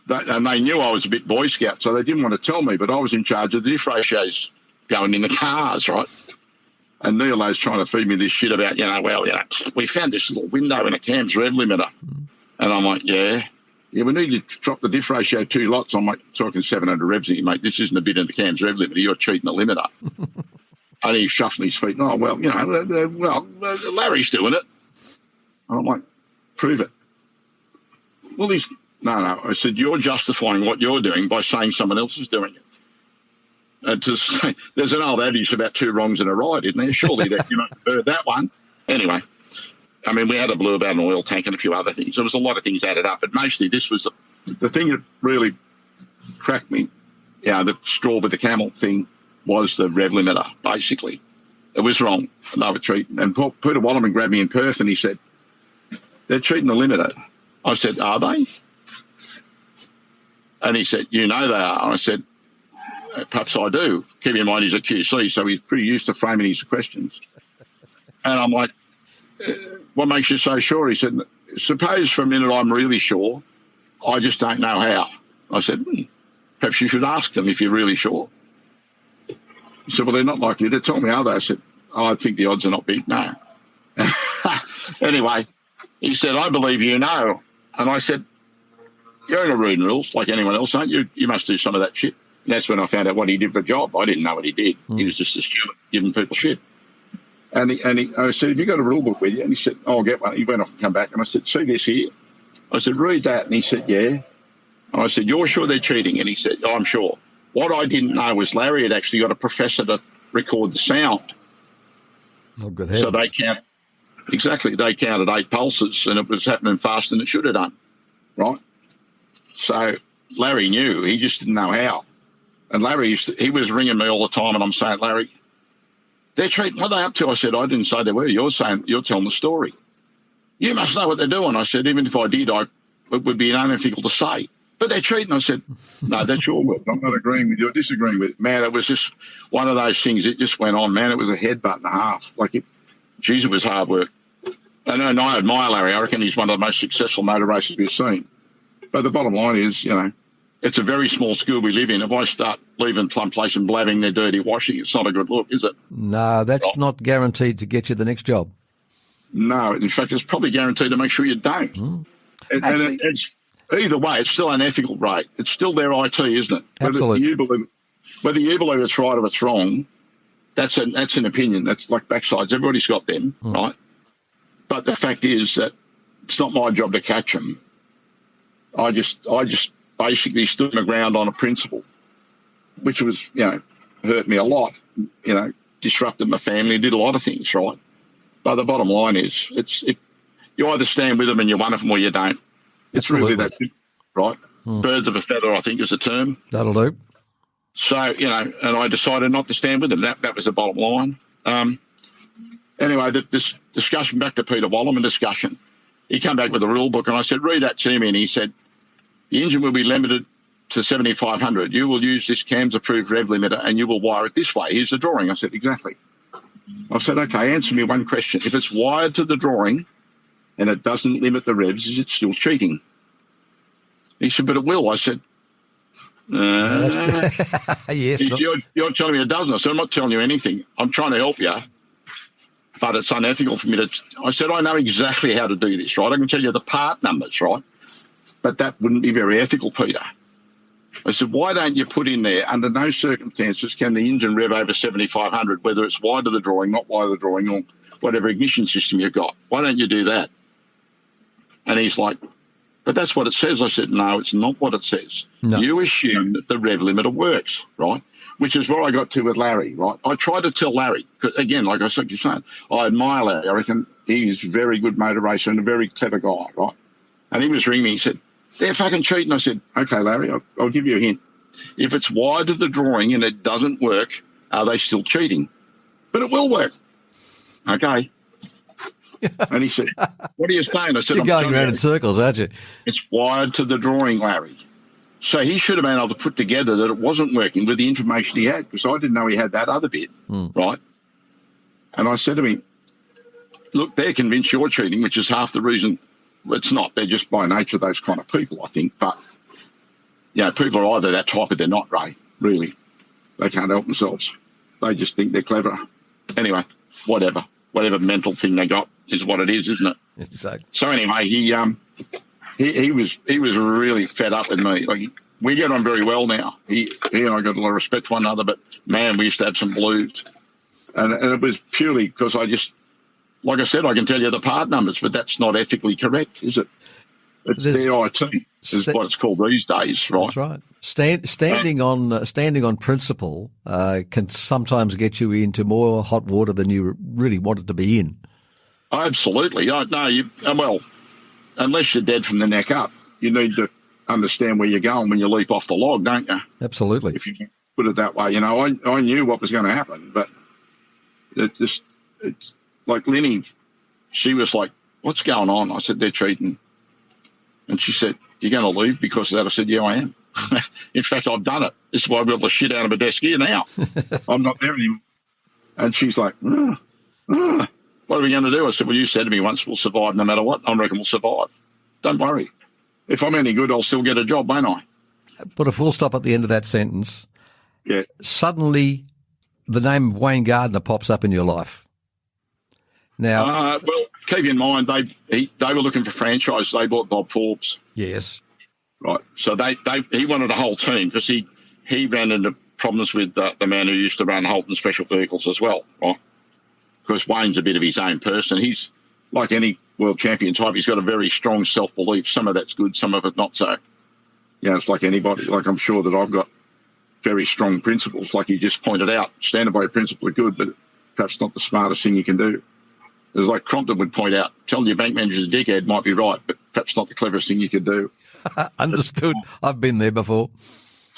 And they knew I was a bit Boy Scout, so they didn't want to tell me, but I was in charge of the diff ratios going in the cars, right? And Neil was trying to feed me this shit about, we found this little window in a cam's rev limiter. And I'm like, yeah, we need to drop the diff ratio 2 lots. I'm like, talking 700 revs here, mate. This isn't a bit in the cam's rev limiter. You're cheating the limiter. And he's shuffling his feet. Oh, well, Larry's doing it. And I'm like, prove it. Well, no. I said, you're justifying what you're doing by saying someone else is doing it. And to say, there's an old adage about two wrongs and a right, isn't there? Surely that you might have heard that one. Anyway, I mean, we had a blue about an oil tank and a few other things. There was a lot of things added up, but mostly this was the thing that really cracked me. The straw with the camel thing was the rev limiter, basically. It was wrong. They were treating. And Peter Wallerman grabbed me in Perth and he said, they're treating the limiter. I said, are they? And he said, you know they are. And I said, perhaps I do. Keep in mind he's a QC, so he's pretty used to framing his questions. And I'm like, what makes you so sure? He said, suppose for a minute I'm really sure. I just don't know how. I said, perhaps you should ask them if you're really sure. He said, well, they're not likely to tell me, are they? I said, I think the odds are not big, no. Anyway, he said, I believe you know. And I said, you're in a rude rules like anyone else, aren't you? You must do some of that shit. And that's when I found out what he did for a job. I didn't know what he did. He was just a steward giving people shit. And I said, have you got a rule book with you? And he said, I'll get one. He went off and come back. And I said, see this here? I said, read that. And he said, yeah. And I said, you're sure they're cheating? And he said, I'm sure. What I didn't know was Larry had actually got a professor to record the sound. Oh, good heavens. So they counted 8 pulses and it was happening faster than it should have done, right? So Larry knew. He just didn't know how. And Larry he was ringing me all the time and I'm saying, Larry, they're treating, what are they up to? I said, I didn't say they were. You're telling the story. You must know what they're doing. I said, even if I did, it would be unethical to say. But they're treating. I said, no, that's your word. I'm not agreeing with you or disagreeing with it. Man, it was just one of those things. It just went on, man. It was a headbutt and a half. Geez, it was hard work. And I admire Larry. I reckon he's one of the most successful motor racers we've seen. But the bottom line is, it's a very small school we live in. If I start leaving Plum Place and blabbing their dirty washing, it's not a good look, is it? No, that's not guaranteed to get you the next job. No, in fact, it's probably guaranteed to make sure you don't. And it's either way, it's still unethical, Ray. It's still their IT, isn't it? Absolutely. Whether you believe it's right or it's wrong, that's an opinion. That's like backsides. Everybody's got them, right? But the fact is that it's not my job to catch them. I just basically stood my ground on a principle, which was, hurt me a lot, disrupted my family, did a lot of things, right? But the bottom line is, you either stand with them and you're one of them or you don't. It's Absolutely. really that, right? Birds of a feather, I think, is the term. That'll do. So, and I decided not to stand with them. That was the bottom line. Anyway, this discussion, back to Peter Wallerman discussion, he came back with a rule book and I said, read that to me. And he said, the engine will be limited to 7,500. You will use this CAMS approved rev limiter and you will wire it this way. Here's the drawing. I said, exactly. I said, okay, answer me one question. If it's wired to the drawing and it doesn't limit the revs, is it still cheating? He said, but it will. I said, yes. You're telling me it doesn't. I said, I'm not telling you anything. I'm trying to help you, but it's unethical for me to. I said, I know exactly how to do this, right? I can tell you the part numbers, right? But that wouldn't be very ethical, Peter. I said, why don't you put in there, under no circumstances can the engine rev over 7,500, whether it's wide to the drawing, not wide to the drawing, or whatever ignition system you've got. Why don't you do that? And he's like, but that's what it says. I said, no, it's not what it says. No. You assume that the rev limiter works, right? Which is where I got to with Larry, right? I tried to tell Larry, because again, like I said, you're saying, I admire Larry. I reckon he's a very good motor racer and a very clever guy, right? And he was ringing me. He said, they're fucking cheating. I said, okay, Larry, I'll give you a hint. If it's wide to the drawing and it doesn't work, are they still cheating? But it will work. Okay. And he said, what are you saying? I said, you're going around in circles, aren't you? It's wired to the drawing, Larry. So he should have been able to put together that it wasn't working with the information he had, because I didn't know he had that other bit, right? And I said to him, look, they're convinced you're cheating, which is half the reason. It's not. They're just by nature those kind of people, I think. But, people are either that type or they're not, Ray, really. They can't help themselves. They just think they're clever. Anyway, whatever mental thing they got is what it is, isn't it? Exactly. So anyway, he was really fed up with me. Like, we get on very well now. He and I got a lot of respect for one another, but man, we used to have some blues. And it was purely because like I said, I can tell you the part numbers, but that's not ethically correct, is it? It's their IT. is what it's called these days, right? That's right. Standing on principle can sometimes get you into more hot water than you really wanted to be in. Absolutely. Well, unless you're dead from the neck up, you need to understand where you're going when you leap off the log, don't you? Absolutely. If you can put it that way. I knew what was going to happen, but it's like Linny, she was like, what's going on? I said, they're cheating. And she said, you're going to leave because of that? I said, yeah, I am. In fact, I've done it. This is why I've got the shit out of my desk here now. I'm not there anymore. And she's like, what are we going to do? I said, well, you said to me once, we'll survive no matter what. I reckon we'll survive. Don't worry. If I'm any good, I'll still get a job, won't I? Put a full stop at the end of that sentence. Yeah. Suddenly, the name of Wayne Gardner pops up in your life. Now, well, keep in mind, they were looking for franchise. They bought Bob Forbes. Yes. Right. So he wanted a whole team because he ran into problems with the man who used to run Holton Special Vehicles as well, right? Because Wayne's a bit of his own person. He's like any world champion type. He's got a very strong self-belief. Some of that's good, some of it not so. It's like anybody. Like I'm sure that I've got very strong principles, like you just pointed out. Standing by a principle are good, but perhaps not the smartest thing you can do. It's like Crompton would point out, telling your bank manager's a dickhead might be right, but perhaps not the cleverest thing you could do. Understood. I've been there before.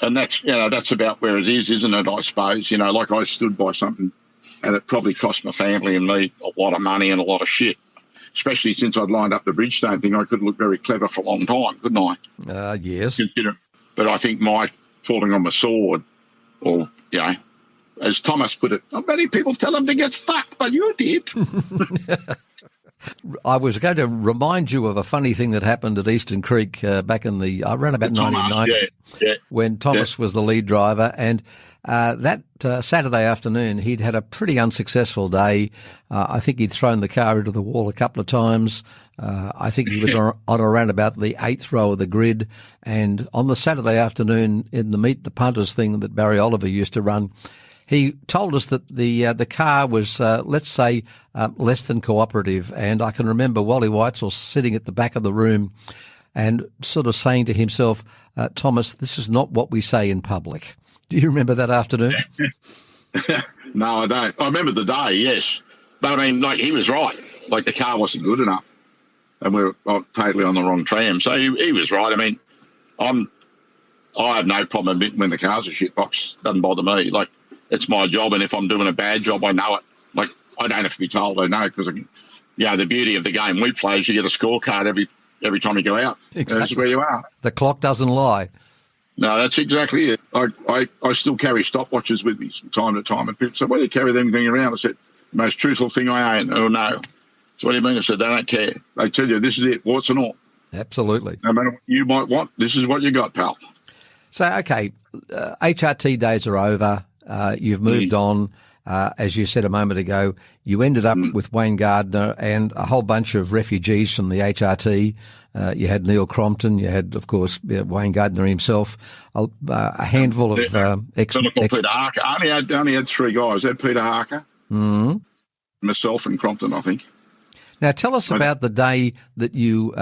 And that's about where it is, isn't it, I suppose? Like I stood by something and it probably cost my family and me a lot of money and a lot of shit. Especially since I'd lined up the Bridgestone thing, I could look very clever for a long time, couldn't I? Yes. But I think my falling on my sword, or, as Thomas put it, not many people tell him to get fucked, but you did. I was going to remind you of a funny thing that happened at Eastern Creek back in around about 1990 when Thomas was the lead driver. And that Saturday afternoon, he'd had a pretty unsuccessful day. I think he'd thrown the car into the wall a couple of times. I think he was on around about the 8th row of the grid. And on the Saturday afternoon in the Meet the Punters thing that Barry Oliver used to run, he told us that the car was, let's say, less than cooperative. And I can remember Wally Whitesell sitting at the back of the room and sort of saying to himself, Thomas, this is not what we say in public. Do you remember that afternoon? No, I don't. I remember the day, yes. But, I mean, like, he was right. Like, the car wasn't good enough. And we were totally on the wrong tram. So he was right. I mean, I have no problem when the car's a shitbox. Doesn't bother me. Like, it's my job, and if I'm doing a bad job, I know it. Like, I don't have to be told. I know because, the beauty of the game we play is you get a scorecard every time you go out. Exactly. That's where you are. The clock doesn't lie. No, that's exactly it. I still carry stopwatches with me from time to time. And people say, why do you carry them thing around? I said, the most truthful thing I own. Oh, no. So what do you mean? I said, they don't care. They tell you this is it, warts and all. Absolutely. No matter what you might want, this is what you got, pal. So, okay, HRT days are over. You've moved on. As you said a moment ago, you ended up with Wayne Gardner and a whole bunch of refugees from the HRT. You had Neil Crompton. You had, of course, Wayne Gardner himself. A handful of Peter Harker. I only had 3 guys. I had Peter Harker, myself, and Crompton, I think. Now, tell us about the day that you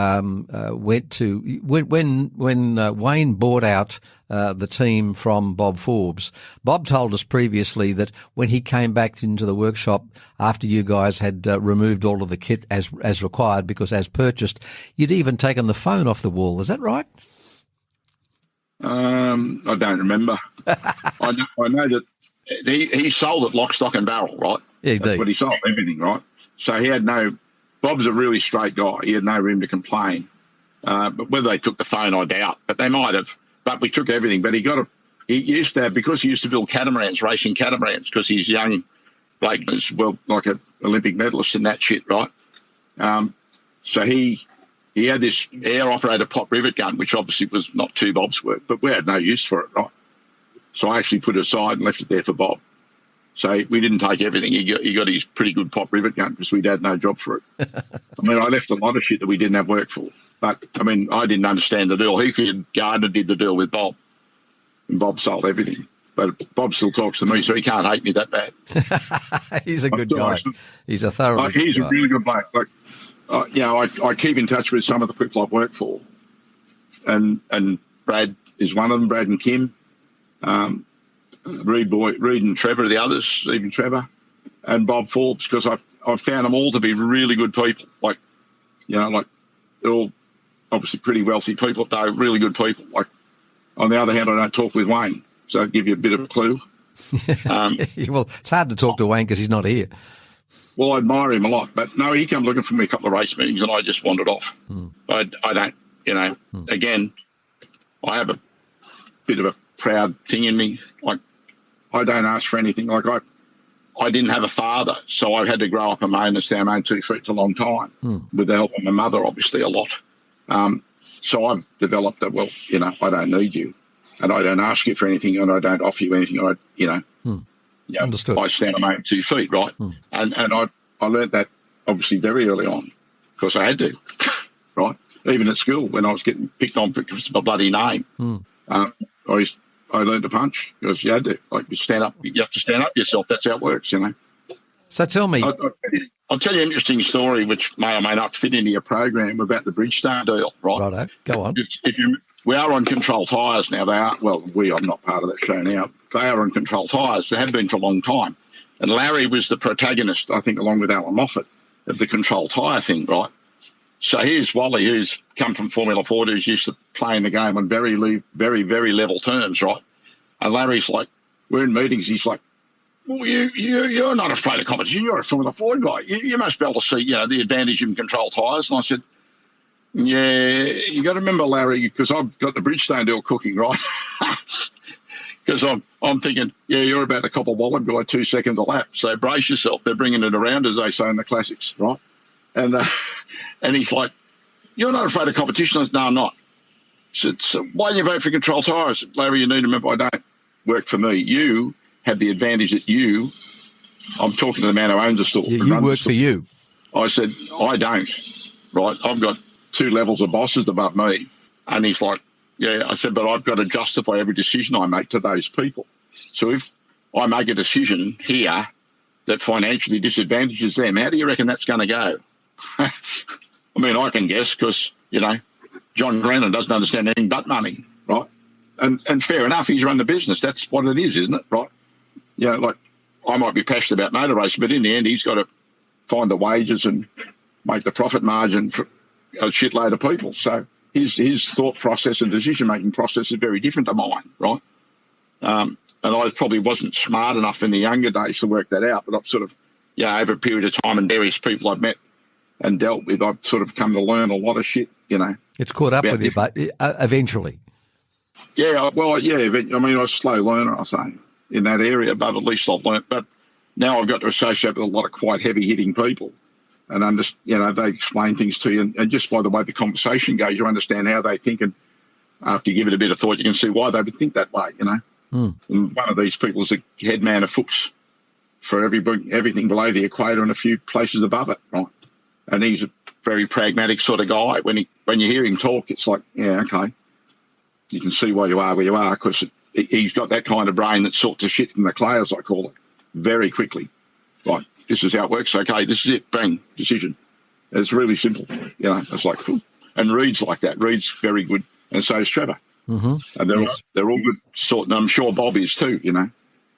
went to when Wayne bought out the team from Bob Forbes. Bob told us previously that when he came back into the workshop after you guys had removed all of the kit as required, because as purchased, you'd even taken the phone off the wall. Is that right? I don't remember. I know that he sold it lock, stock and barrel, right? Yeah, that's what he sold, everything, right? So he had Bob's a really straight guy. He had no room to complain. But whether they took the phone, I doubt. But they might have. But we took everything. But he used to have, because he used to build catamarans, racing catamarans, because he's young, like an Olympic medalist and that shit, right? So he had this air-operated pop rivet gun, which obviously was not 2 Bob's worth, but we had no use for it, right? So I actually put it aside and left it there for Bob. So we didn't take everything. He got his pretty good pop rivet gun because we'd had no job for it. I mean, I left a lot of shit that we didn't have work for. But, I mean, I didn't understand the deal. He and Gardner did the deal with Bob, and Bob sold everything. But Bob still talks to me, so he can't hate me that bad. He's a good guy. He's a thorough good guy. He's a really good bloke. Like, I keep in touch with some of the people I've worked for and Brad is one of them, Brad and Kim. Reed and Trevor are the others, even Trevor, and Bob Forbes, because I've found them all to be really good people. Like they're all obviously pretty wealthy people, but they're really good people. Like, on the other hand, I don't talk with Wayne, so I'll give you a bit of a clue. Well, it's hard to talk to Wayne because he's not here. Well, I admire him a lot, but no, he came looking for me a couple of race meetings and I just wandered off. I don't, again, I have a bit of a proud thing in me. Like, I don't ask for anything. Like, I didn't have a father, so I had to grow up on my own and stand on my own 2 feet for a long time with the help of my mother, obviously, a lot. So I've developed that, I don't need you and I don't ask you for anything and I don't offer you anything. Understood. I stand on my own 2 feet, right? And I learnt that obviously very early on because I had to, right? Even at school when I was getting picked on because of my bloody name, I learned to punch because you had to. Like, you have to stand up yourself. That's how it works, So tell me. I'll tell you an interesting story which may or may not fit into your program about the Bridgestone deal, right? Righto, go on. We are on Control Tyres now. I'm not part of that show now. They are on Control Tyres. They have been for a long time. And Larry was the protagonist, I think, along with Alan Moffat, of the Control Tyre thing, right? So here's Wally, who's come from Formula Ford, who's used to playing the game on very, very, very level terms, right? And Larry's like, we're in meetings, he's like, well, you're not afraid of competition. You're a Formula Ford guy. You must be able to see, the advantage in Control Tyres. And I said, yeah, you got to remember, Larry, because I've got the Bridgestone deal cooking, right? Because I'm thinking, you're about to cop a wallet guy 2 seconds a lap. So brace yourself. They're bringing it around, as they say in the classics, right? And he's like, you're not afraid of competition? I said, no, I'm not. I said, so why do you vote for Control Tyres? Larry, you need to remember, I don't work for me. You have the advantage that I'm talking to the man who owns the store. You work for you. I said, I don't, right? I've got 2 levels of bosses above me. And he's like, yeah. I said, but I've got to justify every decision I make to those people. So if I make a decision here that financially disadvantages them, how do you reckon that's going to go? I mean, I can guess because, John Grennan doesn't understand anything but money, right? And fair enough, he's run the business. That's what it is, isn't it, right? Like, I might be passionate about motor racing, but in the end, he's got to find the wages and make the profit margin for a shitload of people. So his thought process and decision-making process is very different to mine, right? And I probably wasn't smart enough in the younger days to work that out, but I've sort of, over a period of time and various people I've met and dealt with, I've sort of come to learn a lot of shit, It's caught up with you, but eventually. Yeah, well, I was a slow learner, I say, in that area, but at least I've learnt. But now I've got to associate with a lot of quite heavy-hitting people and, they explain things to you. And just by the way the conversation goes, you understand how they think. And after you give it a bit of thought, you can see why they would think that way, And one of these people is a head man of Fuchs for everything below the equator and a few places above it, right? And he's a very pragmatic sort of guy. When you hear him talk, it's like, yeah, okay. You can see why you are where you are because he's got that kind of brain that sorts of shit in the clay, as I call it, very quickly. Like, this is how it works. Okay, this is it. Bang, decision. It's really simple. It's like, cool. And Reed's like that. Reed's very good, and so is Trevor. Mm-hmm. And they're all good sort, and I'm sure Bob is too,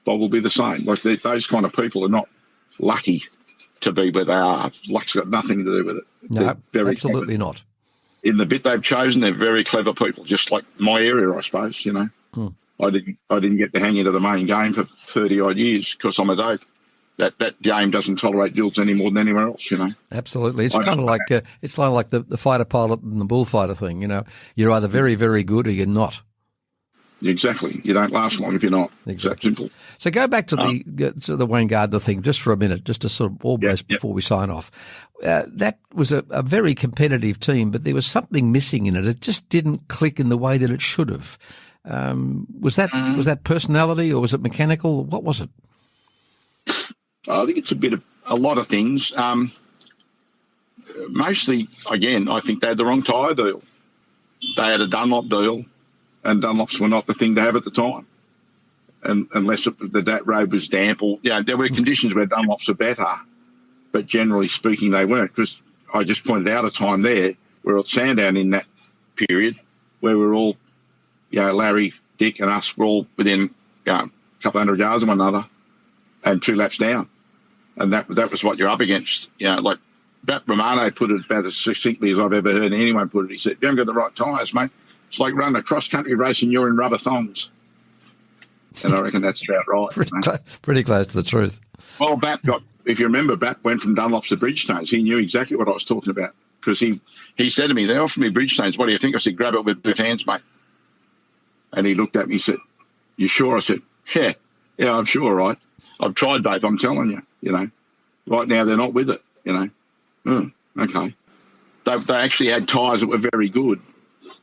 Bob will be the same. Like, those kind of people are not lucky to be where they are. Luck's got nothing to do with it. No, absolutely not. In the bit they've chosen, they're very clever people, just like my area, I suppose, I didn't get to hang into the main game for 30-odd years because I'm a dope. That game doesn't tolerate dilts any more than anywhere else, Absolutely. It's kind of like the fighter pilot and the bullfighter thing, You're either very, very good or you're not. Exactly. You don't last long if you're not. Exactly. It's that simple. So go back to the Wayne Gardner thing just for a minute, just to sort of almost before we sign off. That was a very competitive team, but there was something missing in it. It just didn't click in the way that it should have. Was that personality or was it mechanical? What was it? I think it's a lot of things. Mostly, again, I think they had the wrong tyre deal. They had a Dunlop deal. And Dunlops were not the thing to have at the time, and unless the road was damp or there were conditions where Dunlops were better, but generally speaking they weren't. Because I just pointed out a time there where at Sandown in that period, where we're all, Larry, Dick and us were all within a couple hundred yards of one another and 2 laps down. And that was what you're up against. Like Romano put it about as succinctly as I've ever heard anyone put it. He said, you haven't got the right tyres, mate. It's like running a cross-country race and you're in rubber thongs. And I reckon that's about right. Pretty close to the truth. Well, if you remember, Bat went from Dunlops to Bridgestones. He knew exactly what I was talking about because he said to me, they offered me Bridgestones. What do you think? I said, grab it with both hands, mate. And he looked at me and said, you sure? I said, yeah, I'm sure, right? I've tried, babe, I'm telling you, Right now they're not with it, okay. They actually had tyres that were very good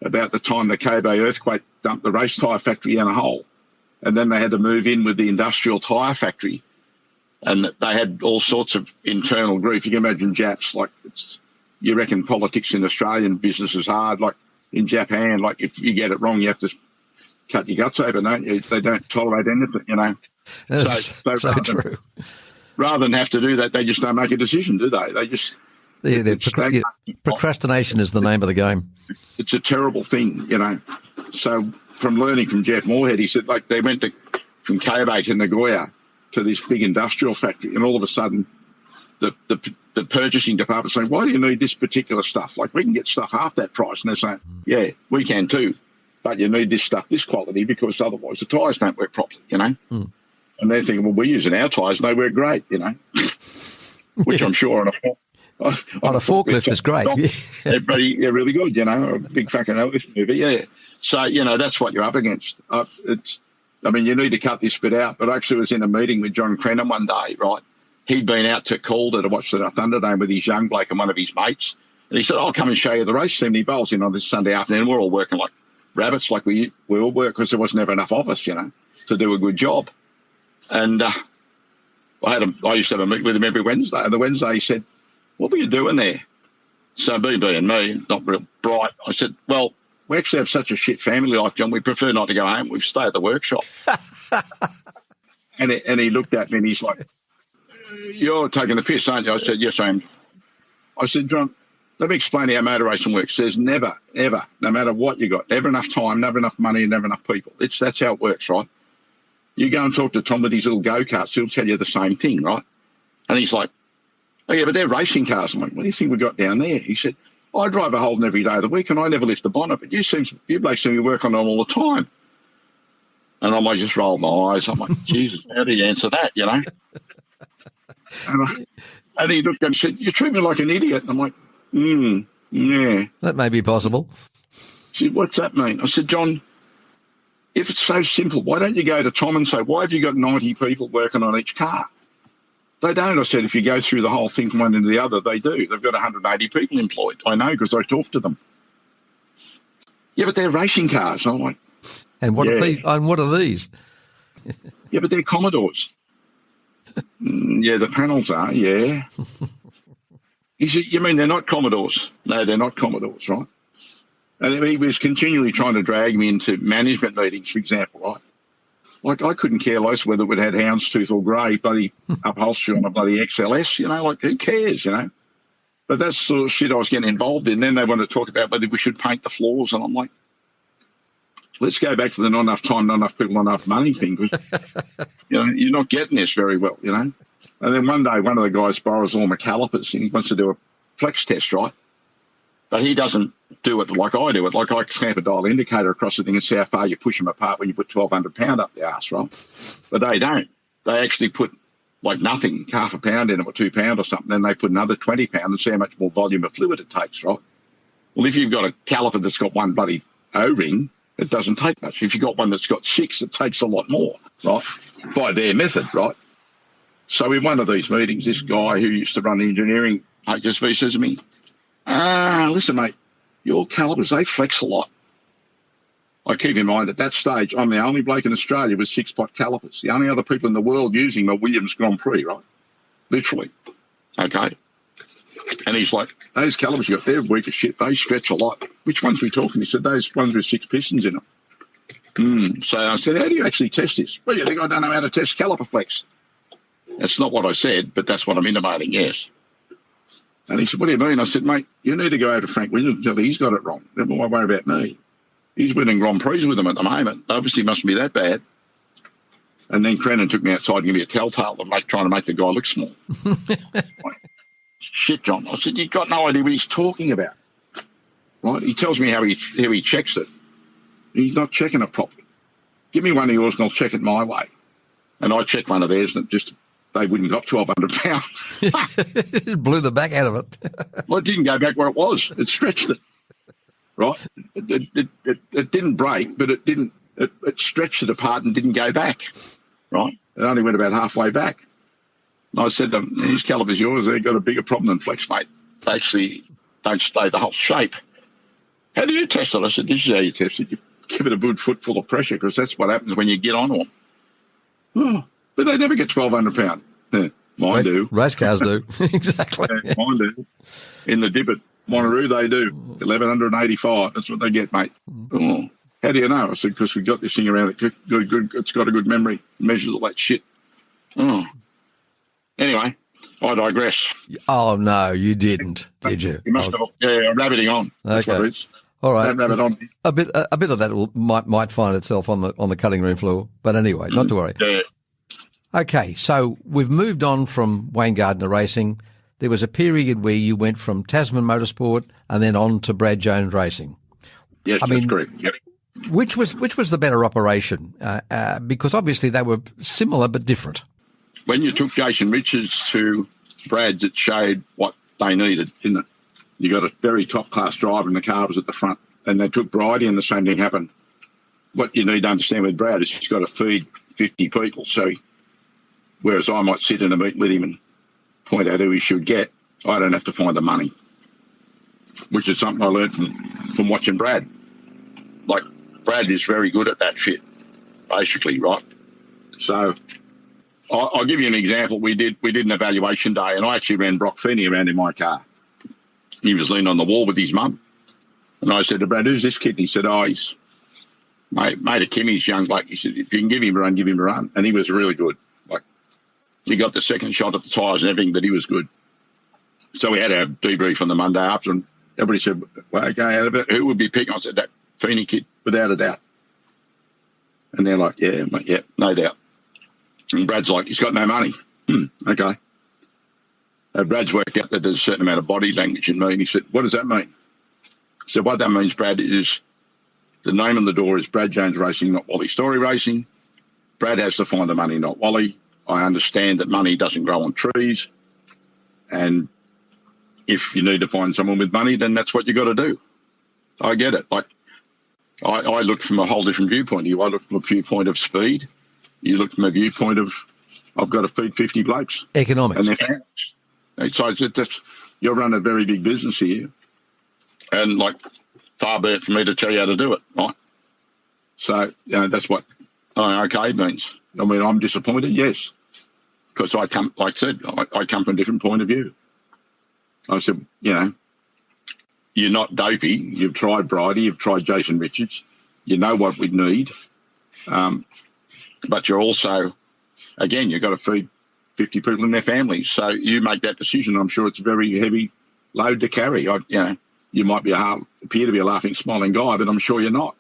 about the time the Kobe earthquake dumped the race tyre factory in a hole. And then they had to move in with the industrial tyre factory. And they had all sorts of internal grief. You can imagine Japs, you reckon politics in Australian business is hard. Like in Japan, if you get it wrong, you have to cut your guts open, don't you? They don't tolerate anything, So true. Rather than have to do that, they just don't make a decision, do they? They just... procrastination is the name of the game. It's a terrible thing, So from learning from Jeff Moorhead, he said, they went from Kobe to Nagoya to this big industrial factory, and all of a sudden the purchasing department saying, why do you need this particular stuff? We can get stuff half that price. And they're saying, yeah, we can too, but you need this stuff, this quality, because otherwise the tyres don't work properly, And they're thinking, well, we're using our tyres and they work great, which I'm sure on a forklift is great. Everybody, really good, a big fucking Elvis movie, yeah. So, that's what you're up against. You need to cut this bit out, but I actually was in a meeting with John Crennan one day, right? He'd been out to Calder to watch the Thunderdome with his young bloke and one of his mates. And he said, I'll come and show you the race. 70 bowls in on this Sunday afternoon. We're all working like rabbits, like we all work, because there wasn't ever enough of us, to do a good job. And I used to have a meeting with him every Wednesday. And the Wednesday he said, what were you doing there? So BB and me, not real bright, I said, well, we actually have such a shit family life, John. We prefer not to go home. We stay at the workshop. and he looked at me and he's like, you're taking the piss, aren't you? I said, yes, I am. I said, John, let me explain how motor racing works. There's never, ever, no matter what you got, never enough time, never enough money, and never enough people. That's how it works, right? You go and talk to Tom with his little go-karts, he'll tell you the same thing, right? And he's like, oh, yeah, but they're racing cars. I'm like, what do you think we got down there? He said, I drive a Holden every day of the week and I never lift the bonnet, but you blokes seem to work on them all the time. And I might just roll my eyes. I'm like, Jesus, how do you answer that, And he looked and said, you treat me like an idiot. And I'm like, yeah. That may be possible. He said, what's that mean? I said, John, if it's so simple, why don't you go to Tom and say, why have you got 90 people working on each car? They don't. I said, if you go through the whole thing from one into the other, they do. They've got 180 people employed. I know because I talked to them. Yeah, but they're racing cars. I'm like, and what are these? Yeah, but they're Commodores. Yeah, the panels are, yeah. He said, you mean they're not Commodores? No, they're not Commodores, right? And he was continually trying to drag me into management meetings, for example, right? I couldn't care less whether it had houndstooth or grey, bloody upholstery on a bloody XLS, who cares, But that's the sort of shit I was getting involved in. Then they want to talk about whether we should paint the floors, and I'm like, let's go back to the not enough time, not enough people, not enough money thing, because, you're not getting this very well, And then one day, one of the guys borrows all my calipers, and he wants to do a flex test, right? But he doesn't do it like I do it. Like I clamp a dial indicator across the thing and see how far you push them apart when you put 1,200 pound up the arse, right? But they don't. They actually put nothing, half a pound in it or 2 pound or something. Then they put another 20 pound and see how much more volume of fluid it takes, right? Well, if you've got a caliper that's got one bloody O-ring, it doesn't take much. If you've got one that's got 6, it takes a lot more, right? By their method, right? So in one of these meetings, this guy who used to run engineering HSV says to me, listen, mate, your calipers, they flex a lot. I keep in mind at that stage, I'm the only bloke in Australia with 6-pot calipers. The only other people in the world using them are Williams Grand Prix, right? Literally. Okay. And he's like, those calipers you got, they're weak as shit. They stretch a lot. Which ones are we talking? He said, those ones with 6 pistons in them. So I said, how do you actually test this? Well, you think I don't know how to test caliper flex? That's not what I said, but that's what I'm intimating, yes. And he said, what do you mean? I said, mate, you need to go over to Frank Williams and tell him he's got it wrong. Then why worry about me? He's winning Grand Prix with them at the moment. Obviously, mustn't be that bad. And then Crennan took me outside and gave me a telltale of trying to make the guy look small. Shit, John. I said, you've got no idea what he's talking about. Right? He tells me how he checks it. He's not checking it properly. Give me one of yours and I'll check it my way. And I checked one of theirs and they wouldn't got 1,200 pounds. It blew the back out of it. Well, it didn't go back where it was. It stretched it. Right? It didn't break, but it stretched it apart and didn't go back. Right? It only went about halfway back. And I said to them, these calipers yours, they've got a bigger problem than Flex, mate. They actually don't stay the whole shape. How do you test it? I said, this is how you test it. You give it a good footful of pressure because that's what happens when you get onto them. Oh, but they never get 1,200 pounds. Yeah, mine do. Race cars do. Exactly. Yeah, mine do. In the dip at Monteroo, they do. 1,185. That's what they get, mate. Oh. How do you know? I said, because we've got this thing around it. It's got a good memory. It measures all that shit. Oh. Anyway, I digress. Oh, no, you didn't, did you? You must have. Yeah, rabbiting on. That's what it is. All right. Rabbit on. A bit of that might find itself on the cutting room floor. But anyway, not to worry. Yeah. Okay, so we've moved on from Wayne Gardner Racing. There was a period where you went from Tasman Motorsport and then on to Brad Jones Racing. Yes, that's correct. Yep. Which was the better operation? Because obviously they were similar but different. When you took Jason Richards to Brad's, it showed what they needed, didn't it? You got a very top-class driver and the car was at the front. And they took Bridie and the same thing happened. What you need to understand with Brad is he's got to feed 50 people. So whereas I might sit in a meeting with him and point out who he should get, I don't have to find the money, which is something I learned from watching Brad. Like, Brad is very good at that shit, basically, right? So I'll give you an example. We did an evaluation day, and I actually ran Brock Feeney around in my car. He was leaning on the wall with his mum. And I said to Brad, who's this kid? And he said, he's mate of Kimmy's young bloke. He said, if you can give him a run, give him a run. And he was really good. Like, he got the second shot at the tyres and everything, but he was good. So we had our debrief on the Monday after, and everybody said, well, okay, who would be picking? I said, that Feeney kid, without a doubt. And they're like, yeah, mate, yeah, no doubt. And Brad's like, he's got no money. Okay. Brad's worked out that there's a certain amount of body language in me, and he said, what does that mean? So what that means, Brad, is the name on the door is Brad Jones Racing, not Wally Storey Racing. Brad has to find the money, not Wally. I understand that money doesn't grow on trees. And if you need to find someone with money, then that's what you got to do. I get it. Like, I look from a whole different viewpoint. I look from a viewpoint of speed. You look from a viewpoint of, I've got to feed 50 blokes. Economics. And their families. So you're running a very big business here. And, like, far be it for me to tell you how to do it, right? So, that's what okay means. I mean, I'm disappointed, yes. Because I come, like I said, I come from a different point of view. I said, you're not dopey. You've tried Bridie. You've tried Jason Richards. You know what we need. But you're also, again, you've got to feed 50 people in their families. So you make that decision. I'm sure it's a very heavy load to carry. You might appear to be a laughing, smiling guy, but I'm sure you're not,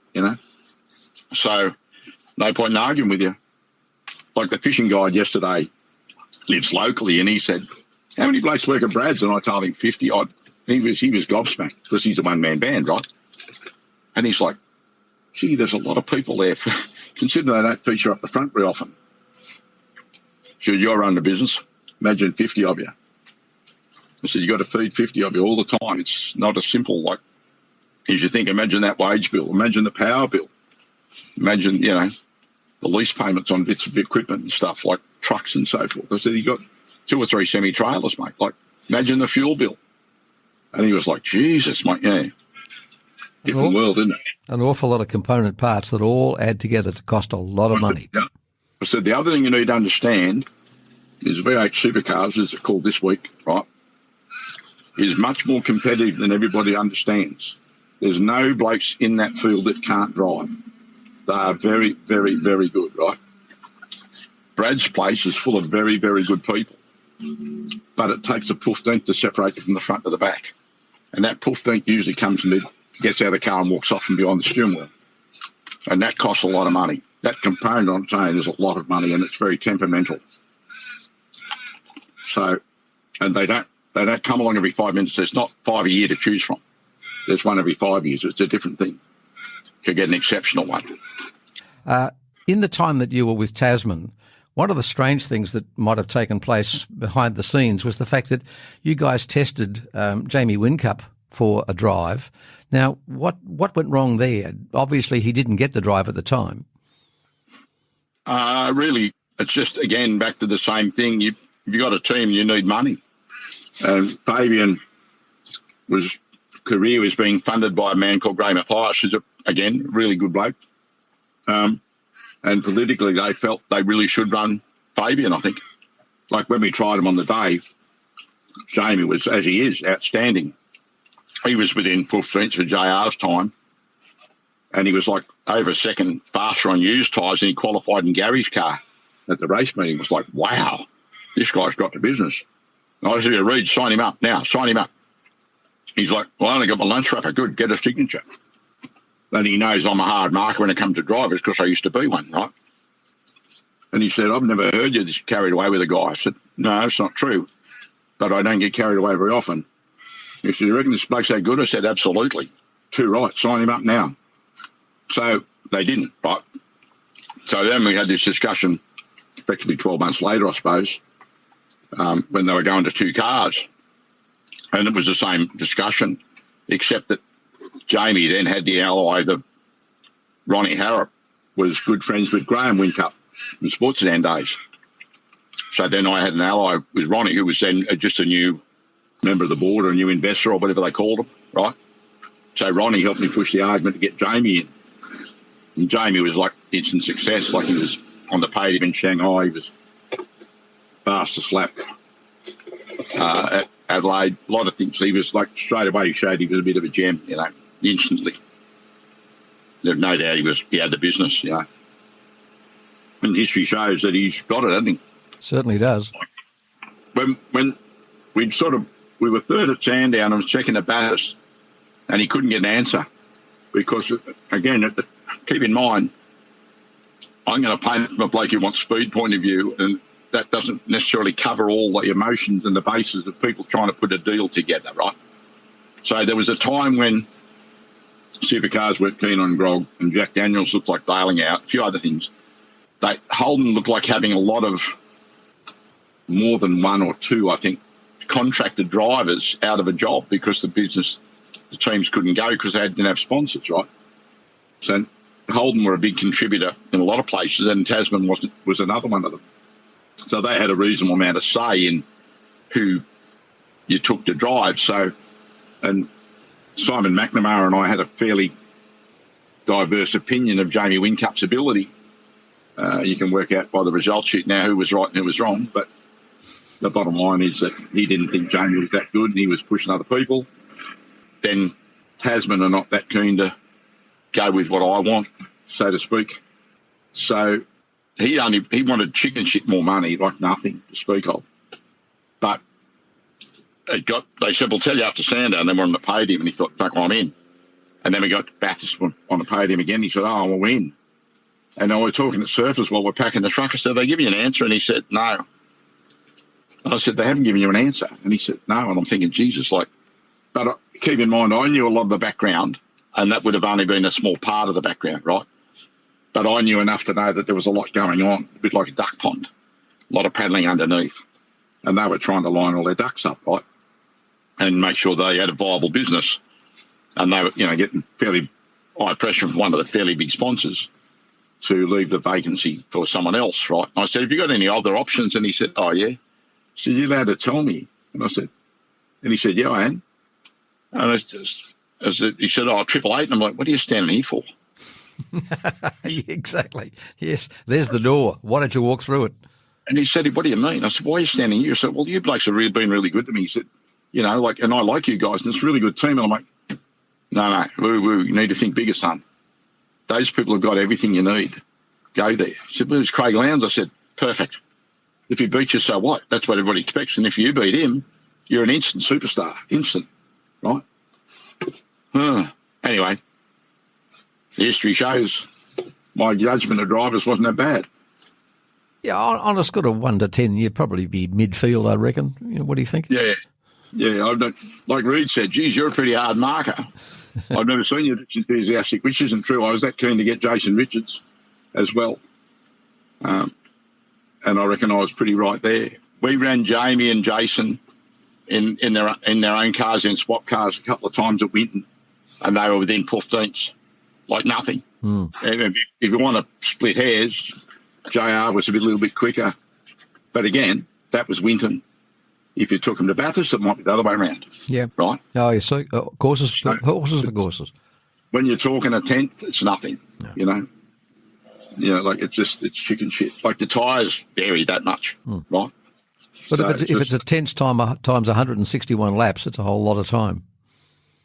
So no point in arguing with you. Like the fishing guide yesterday lives locally, and he said, how many blokes work at Brad's? And I told him 50 odd. He was gobsmacked because he's a one-man band, right? And he's like, gee, there's a lot of people there. Considering they don't feature up the front very often. Should you run the business? Imagine 50 of you. I said, you got to feed 50 of you all the time. It's not as simple, like, as you think. Imagine that wage bill. Imagine the power bill. Imagine, the lease payments on bits of equipment and stuff, like trucks and so forth. I said, you got 2 or 3 semi-trailers, mate. Like, imagine the fuel bill. And he was like, Jesus, mate, different world, isn't it? An awful lot of component parts that all add together to cost a lot of money. Yeah. I said, the other thing you need to understand is V8 Supercars, as it's called this week, right, is much more competitive than everybody understands. There's no blokes in that field that can't drive. They are very, very, very good, right? Brad's place is full of very, very good people. But it takes a 15th to separate you from the front to the back. And that 15th usually comes and gets out of the car and walks off from behind the steering wheel. And that costs a lot of money. That component I'm saying is a lot of money, and it's very temperamental. So, and they don't come along every 5 minutes. There's not 5 a year to choose from. There's one every 5 years. It's a different thing to get an exceptional one. In the time that you were with Tasman, one of the strange things that might have taken place behind the scenes was the fact that you guys tested Jamie Whincup for a drive. Now, what went wrong there? Obviously, he didn't get the drive at the time. Really, it's just, again, back to the same thing. If you got a team, you need money. And Fabian career was being funded by a man called Graham Mathias, who's, again, really good bloke. And politically, they felt they really should run Fabian, I think. Like when we tried him on the day, Jamie was, as he is, outstanding. He was within 15ths for JR's time, and he was like over a second faster on used tyres, and he qualified in Gary's car at the race meeting. It was like, wow, this guy's got the business. And I said to Reed, sign him up now, sign him up. He's like, well, I only got my lunch wrapper. Good, get a signature. Then he knows I'm a hard marker when it comes to drivers because I used to be one, right? And he said, I've never heard you this carried away with a guy. I said, no, it's not true, but I don't get carried away very often. He said, you reckon this bloke's that good? I said, absolutely. Too right, sign him up now. So they didn't, right? So then we had this discussion effectively 12 months later, I suppose, when they were going to 2 cars. And it was the same discussion, except that Jamie then had the ally that Ronnie Harrop was good friends with Graham Whincup in Sportsland days. So then I had an ally with Ronnie, who was then just a new member of the board or a new investor or whatever they called him, right? So Ronnie helped me push the argument to get Jamie in. And Jamie was like instant success, like he was on the podium in Shanghai, he was fast to slap. At Adelaide, a lot of things. He was like, straight away he showed he was a bit of a gem, you know, instantly. There's no doubt he had the business, you know. And history shows that he's got it, hasn't he? Certainly does. When we were third at Sandown and was checking the Bathurst, and he couldn't get an answer because, again, keep in mind, I'm going to paint it from a bloke who wants speed point of view, and that doesn't necessarily cover all the emotions and the bases of people trying to put a deal together, right? So there was a time when supercars weren't keen on grog and Jack Daniels looked like bailing out, a few other things. Holden looked like having a lot of more than 1 or 2, I think, contracted drivers out of a job because the teams couldn't go because they didn't have sponsors, right? So Holden were a big contributor in a lot of places, and Tasman was another one of them. So they had a reasonable amount of say in who you took to drive. So, and Simon McNamara and I had a fairly diverse opinion of Jamie Whincup's ability. You can work out by the result sheet now who was right and who was wrong, but the bottom line is that he didn't think Jamie was that good and he was pushing other people. Then Tasman are not that keen to go with what I want, so to speak. So he wanted chicken shit more money, like nothing to speak of. But they said, we'll tell you after Sandown, and then we're on the podium, and he thought, fuck, I'm in. And then we got Bathurst on the podium again. He said, oh, we'll win. And then we're talking at surface while we're packing the truck. I said, they give you an answer? And he said, no. And I said, they haven't given you an answer. And he said, no. And I'm thinking, Jesus, but keep in mind, I knew a lot of the background, and that would have only been a small part of the background, right? But I knew enough to know that there was a lot going on, a bit like a duck pond, a lot of paddling underneath. And they were trying to line all their ducks up, right, and make sure they had a viable business. And they were, getting fairly high pressure from one of the fairly big sponsors to leave the vacancy for someone else, right? And I said, have you got any other options? And he said, oh, yeah. I said, you're allowed to tell me. And he said, yeah, I am. And he said, oh, 888. And I'm like, what are you standing here for? Yeah, exactly. Yes, there's the door. Why don't you walk through it? And he said, what do you mean? I said, why are you standing here? He said, well, you blokes have been really good to me. He said, and I like you guys, and it's a really good team. And I'm like, no, we need to think bigger, son. Those people have got everything you need. Go there. He said, well, it's Craig Lowndes. I said, perfect. If he beats you, so what? That's what everybody expects. And if you beat him, you're an instant superstar. Instant, right? Anyway, the history shows my judgment of drivers wasn't that bad. Yeah, on a score of 1 to 10, you'd probably be midfield, I reckon. What do you think? Yeah. Like Reed said, geez, you're a pretty hard marker. I've never seen you this enthusiastic, which isn't true. I was that keen to get Jason Richards as well. And I reckon I was pretty right there. We ran Jamie and Jason in their own cars, in swap cars, a couple of times at Winton, and they were within 15ths, like nothing. If you want to split hairs, JR was a little bit quicker. But again, that was Winton. If you took them to Bathurst, it might be the other way around. Yeah. Right? Oh, you see, horses for horses. When you're talking a tenth, it's nothing, like it's chicken shit. Like the tyres vary that much, right? But so if it's a tenth times 161 laps, it's a whole lot of time.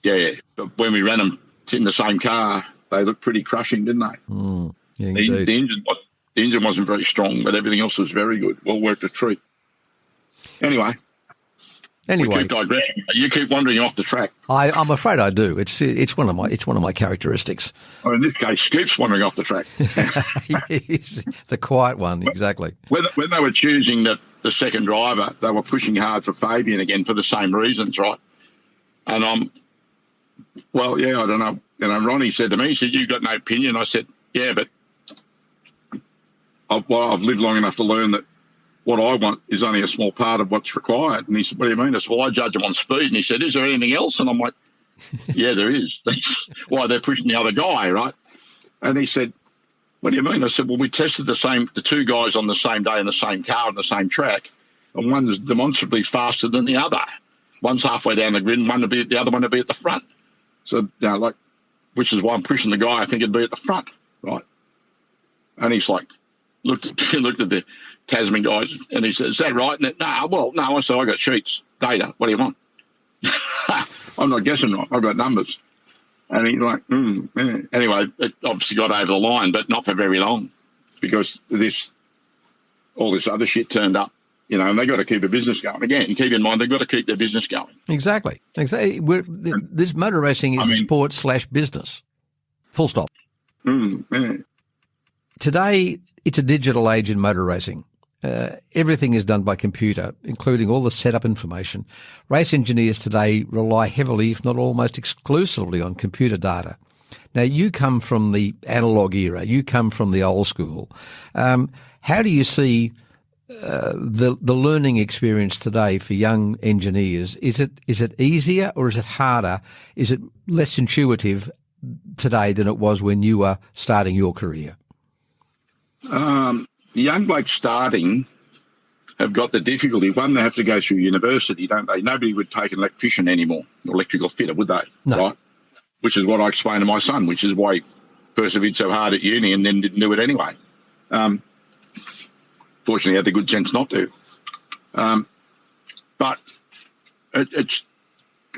Yeah. But when we ran them in the same car, they looked pretty crushing, didn't they? Yeah, the engine wasn't very strong, but everything else was very good. Well worked a treat. Anyway. We keep digressing. You keep wandering off the track. I'm afraid I do. It's one of my characteristics. Oh, in this case, Scoop's wandering off the track. He's the quiet one, exactly. When they were choosing the second driver, they were pushing hard for Fabian again for the same reasons, right? And I don't know. Ronnie said to me, he said, "You've got no opinion." I said, "Yeah, but I've lived long enough to learn that what I want is only a small part of what's required." And he said, "What do you mean?" I said, "Well, I judge them on speed." And he said, "Is there anything else?" And I'm like, "Yeah, there is. That's why they're pushing the other guy, right?" And he said, "What do you mean?" I said, "Well, we tested the two guys on the same day in the same car on the same track, and one's demonstrably faster than the other. One's halfway down the grid, and the other one would be at the front. So, which is why I'm pushing the guy I think it'd be at the front, right?" And he's like, looked at the Tasman guys, and he said, "Is that right?" And no. I said, "I got sheets, data. What do you want?" I'm not guessing right. I've got numbers. And he's like, yeah. Anyway, it obviously got over the line, but not for very long, because all this other shit turned up, and they got to keep a business going. Again, keep in mind, they've got to keep their business going. Exactly. This motor racing is a sport/business. Full stop. Yeah. Today, it's a digital age in motor racing. Everything is done by computer, including all the setup information. Race engineers today rely heavily, if not almost exclusively, on computer data. Now, you come from the analog era. You come from the old school. How do you see the learning experience today for young engineers? Is it easier or is it harder? Is it less intuitive today than it was when you were starting your career? The young blokes starting have got the difficulty. One, they have to go through university, don't they? Nobody would take an electrician anymore, electrical fitter, would they? No. Right? Which is what I explained to my son, which is why he persevered so hard at uni and then didn't do it anyway. Fortunately, he had the good sense not to. But it's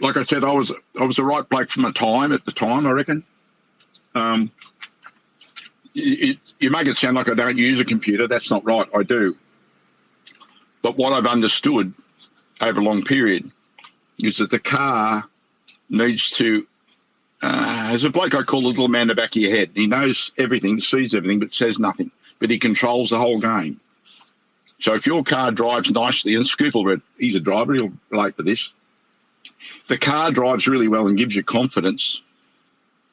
like I said, I was the right bloke for my time at the time, I reckon. You make it sound like I don't use a computer. That's not right. I do. But what I've understood over a long period is that the car needs to, there's a bloke I call the little man in the back of your head. He knows everything, sees everything, but says nothing. But he controls the whole game. So if your car drives nicely, and Scoop he's a driver, he'll relate to this. The car drives really well and gives you confidence.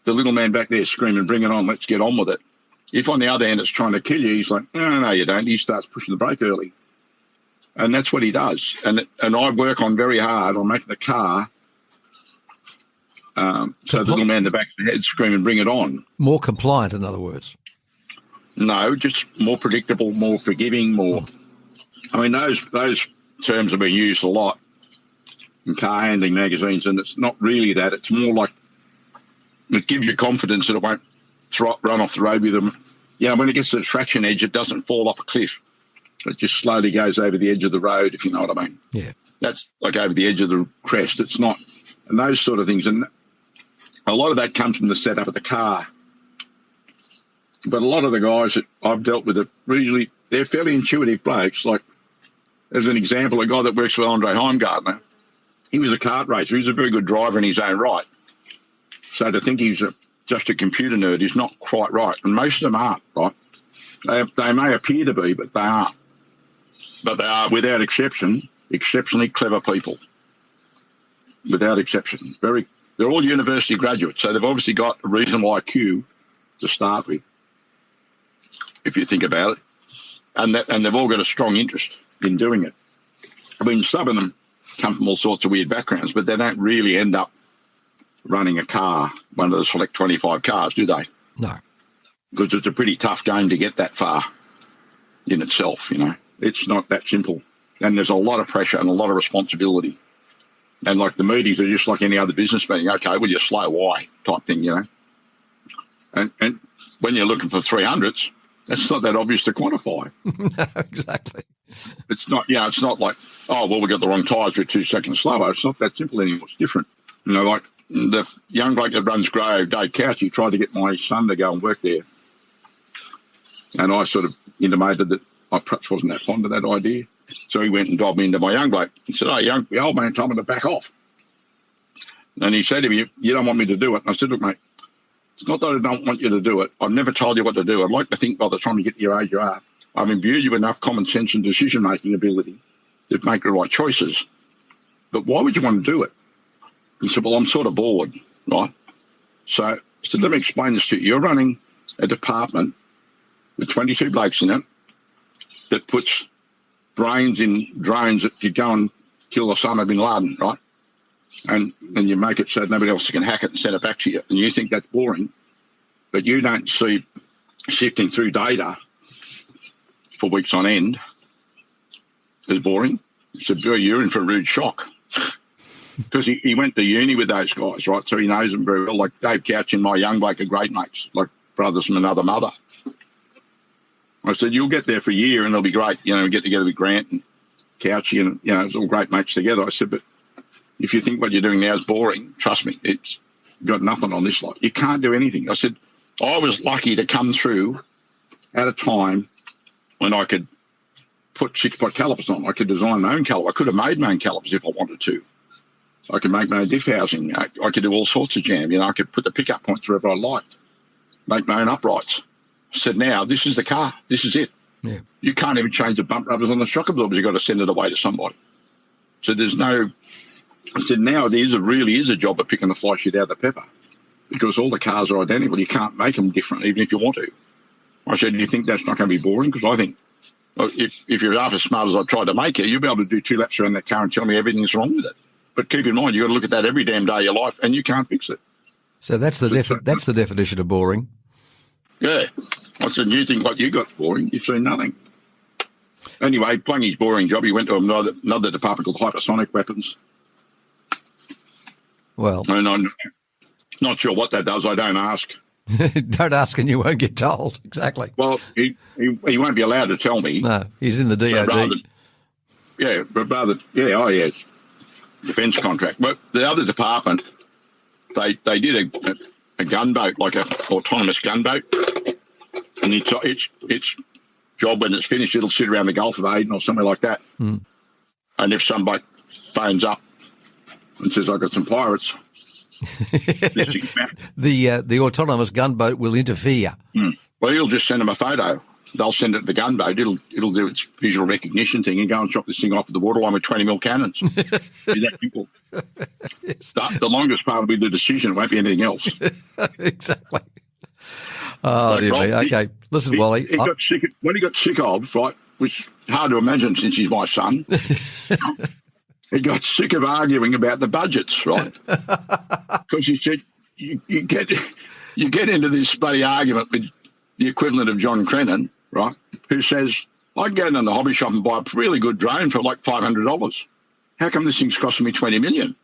The little man back there screaming, "Bring it on, let's get on with it." If, on the other hand, it's trying to kill you, he's like, no, you don't. He starts pushing the brake early. And that's what he does. And I work on very hard on making the car so the little man in the back of the head screaming, "Bring it on." More compliant, in other words. No, just more predictable, more forgiving, more... I mean, those terms have been used a lot in car handling magazines, and it's not really that. It's more like it gives you confidence that it won't run off the road with them. When it gets to the traction edge, it doesn't fall off a cliff. It just slowly goes over the edge of the road, if you know what I mean. Yeah. That's like over the edge of the crest. It's not, and those sort of things. And a lot of that comes from the setup of the car. But a lot of the guys that I've dealt with, they're fairly intuitive blokes. Like, as an example, a guy that works for Andre Heimgartner, he was a kart racer. He was a very good driver in his own right. So to think he's just a computer nerd is not quite right, and most of them aren't, right? They may appear to be, but they aren't. But they are, without exception, exceptionally clever people. Without exception. They're all university graduates, so they've obviously got a reasonable IQ to start with, if you think about it. And they've all got a strong interest in doing it. I mean, some of them come from all sorts of weird backgrounds, but they don't really end up running a car, one of the select 25 cars, do they? No. Because it's a pretty tough game to get that far in itself, you know. It's not that simple. And there's a lot of pressure and a lot of responsibility. And like the meetings are just like any other business meeting. Okay, well, you're slow, why? Type thing, you know. And when you're looking for 300s, that's not that obvious to quantify. No, exactly. It's not, it's not like, oh, well, we got the wrong tyres, we're 2 seconds slower. It's not that simple anymore. It's different. You know, like the young bloke that runs Grove, Dave Couchy, tried to get my son to go and work there. And I sort of intimated that I perhaps wasn't that fond of that idea. So he went and dived me into my young bloke. He said, oh, the old man told me to back off. And he said to me, you don't want me to do it. And I said, look, mate, it's not that I don't want you to do it. I've never told you what to do. I'd like to think by the time you get to your age you are, I've imbued you with enough common sense and decision-making ability to make the right choices. But why would you want to do it? He said, well, I'm sort of bored, right? So I said, let me explain this to you. You're running a department with 22 blokes in it that puts brains in drones that could go and kill Osama bin Laden, right? And you make it so nobody else can hack it and send it back to you. And you think that's boring, but you don't see sifting through data for weeks on end as boring. He said, Bill, you're in for a rude shock. Because he went to uni with those guys, right? So he knows them very well. Like Dave Couch and my young bloke are great mates, like brothers from another mother. I said, you'll get there for a year and it'll be great. You know, we get together with Grant and Couchy and, you know, it's all great mates together. I said, but if you think what you're doing now is boring, trust me, it's got nothing on this lot. You can't do anything. I said, I was lucky to come through at a time when I could put 6-pot calipers on. I could design my own caliper. I could have made my own calipers if I wanted to. So I could make my own diff housing. I could do all sorts of jam. You know, I could put the pickup points wherever I liked, make my own uprights. I said, now, this is the car. This is it. Yeah. You can't even change the bump rubbers on the shock absorbers. You've got to send it away to somebody. So there's no... I said, now it really is a job of picking the fly shit out of the pepper because all the cars are identical. You can't make them different even if you want to. I said, do you think that's not going to be boring? Because I think if you're half as smart as I tried to make you, you'll be able to do 2 laps around that car and tell me everything's wrong with it. But keep in mind, you've got to look at that every damn day of your life and you can't fix it. So that's the definition of boring. Yeah. I said, you think what you got's boring? You've seen nothing. Anyway, playing his boring job, he went to another department called hypersonic weapons. Well, and I'm not sure what that does. I don't ask. Don't ask and you won't get told. Exactly. Well, he won't be allowed to tell me. No, he's in the DOD. Defence contract. But the other department, they did a gunboat, like an autonomous gunboat, and its job when it's finished, it'll sit around the Gulf of Aden or somewhere like that. Mm. And if somebody phones up and says, I've got some pirates, the autonomous gunboat will interfere. Well, he'll just send them a photo. They'll send it to the gunboat. It'll do its visual recognition thing and go and chop this thing off the waterline with 20 mil cannons. Is that simple? Yes. The longest part will be the decision. It won't be anything else. Exactly. Oh, dear me. Okay. Listen, Wally. What he got sick of, right, which is hard to imagine since he's my son, he got sick of arguing about the budgets, right? Because he said, you get into this bloody argument with the equivalent of John Crennan, right, who says, I can go down to the hobby shop and buy a really good drone for like $500. How come this thing's costing me $20 million?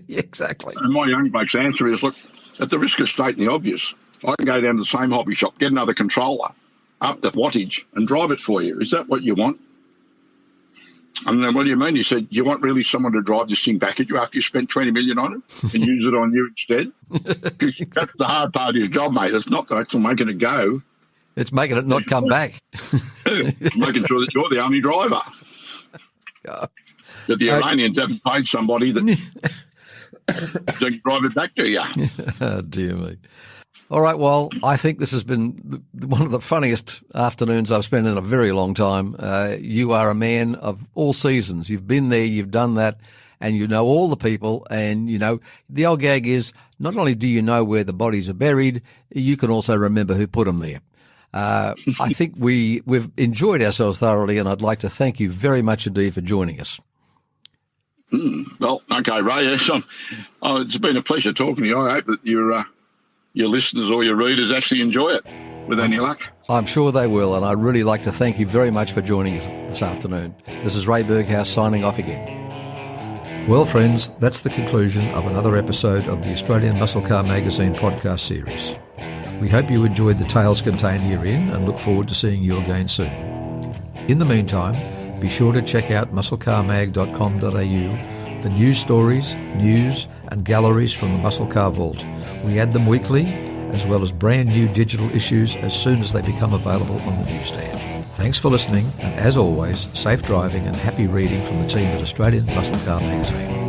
Exactly. And my young bloke's answer is, look, at the risk of stating the obvious, I can go down to the same hobby shop, get another controller, up the wattage and drive it for you. Is that what you want? And then, what do you mean? He said, you want really someone to drive this thing back at you after you spent $20 million on it and use it on you instead? That's the hard part of his job, mate. It's not the actual making it go. It's making it not come back. It's making sure that you're the only driver. Yeah. That the Iranians haven't paid somebody that to drive it back to you. Oh, dear me. All right, well, I think this has been one of the funniest afternoons I've spent in a very long time. You are a man of all seasons. You've been there, you've done that, and you know all the people. And, you know, the old gag is not only do you know where the bodies are buried, you can also remember who put them there. I think we've enjoyed ourselves thoroughly, and I'd like to thank you very much indeed for joining us. Well, okay, Ray, yes, it's been a pleasure talking to you. I hope that your listeners or your readers actually enjoy it with any luck. I'm sure they will, and I'd really like to thank you very much for joining us this afternoon. This is Ray Berghouse signing off again. Well, friends, that's the conclusion of another episode of the Australian Muscle Car Magazine podcast series. We hope you enjoyed the tales contained herein and look forward to seeing you again soon. In the meantime, be sure to check out musclecarmag.com.au for news stories, news and galleries from the Muscle Car Vault. We add them weekly, as well as brand new digital issues as soon as they become available on the newsstand. Thanks for listening, and as always, safe driving and happy reading from the team at Australian Muscle Car Magazine.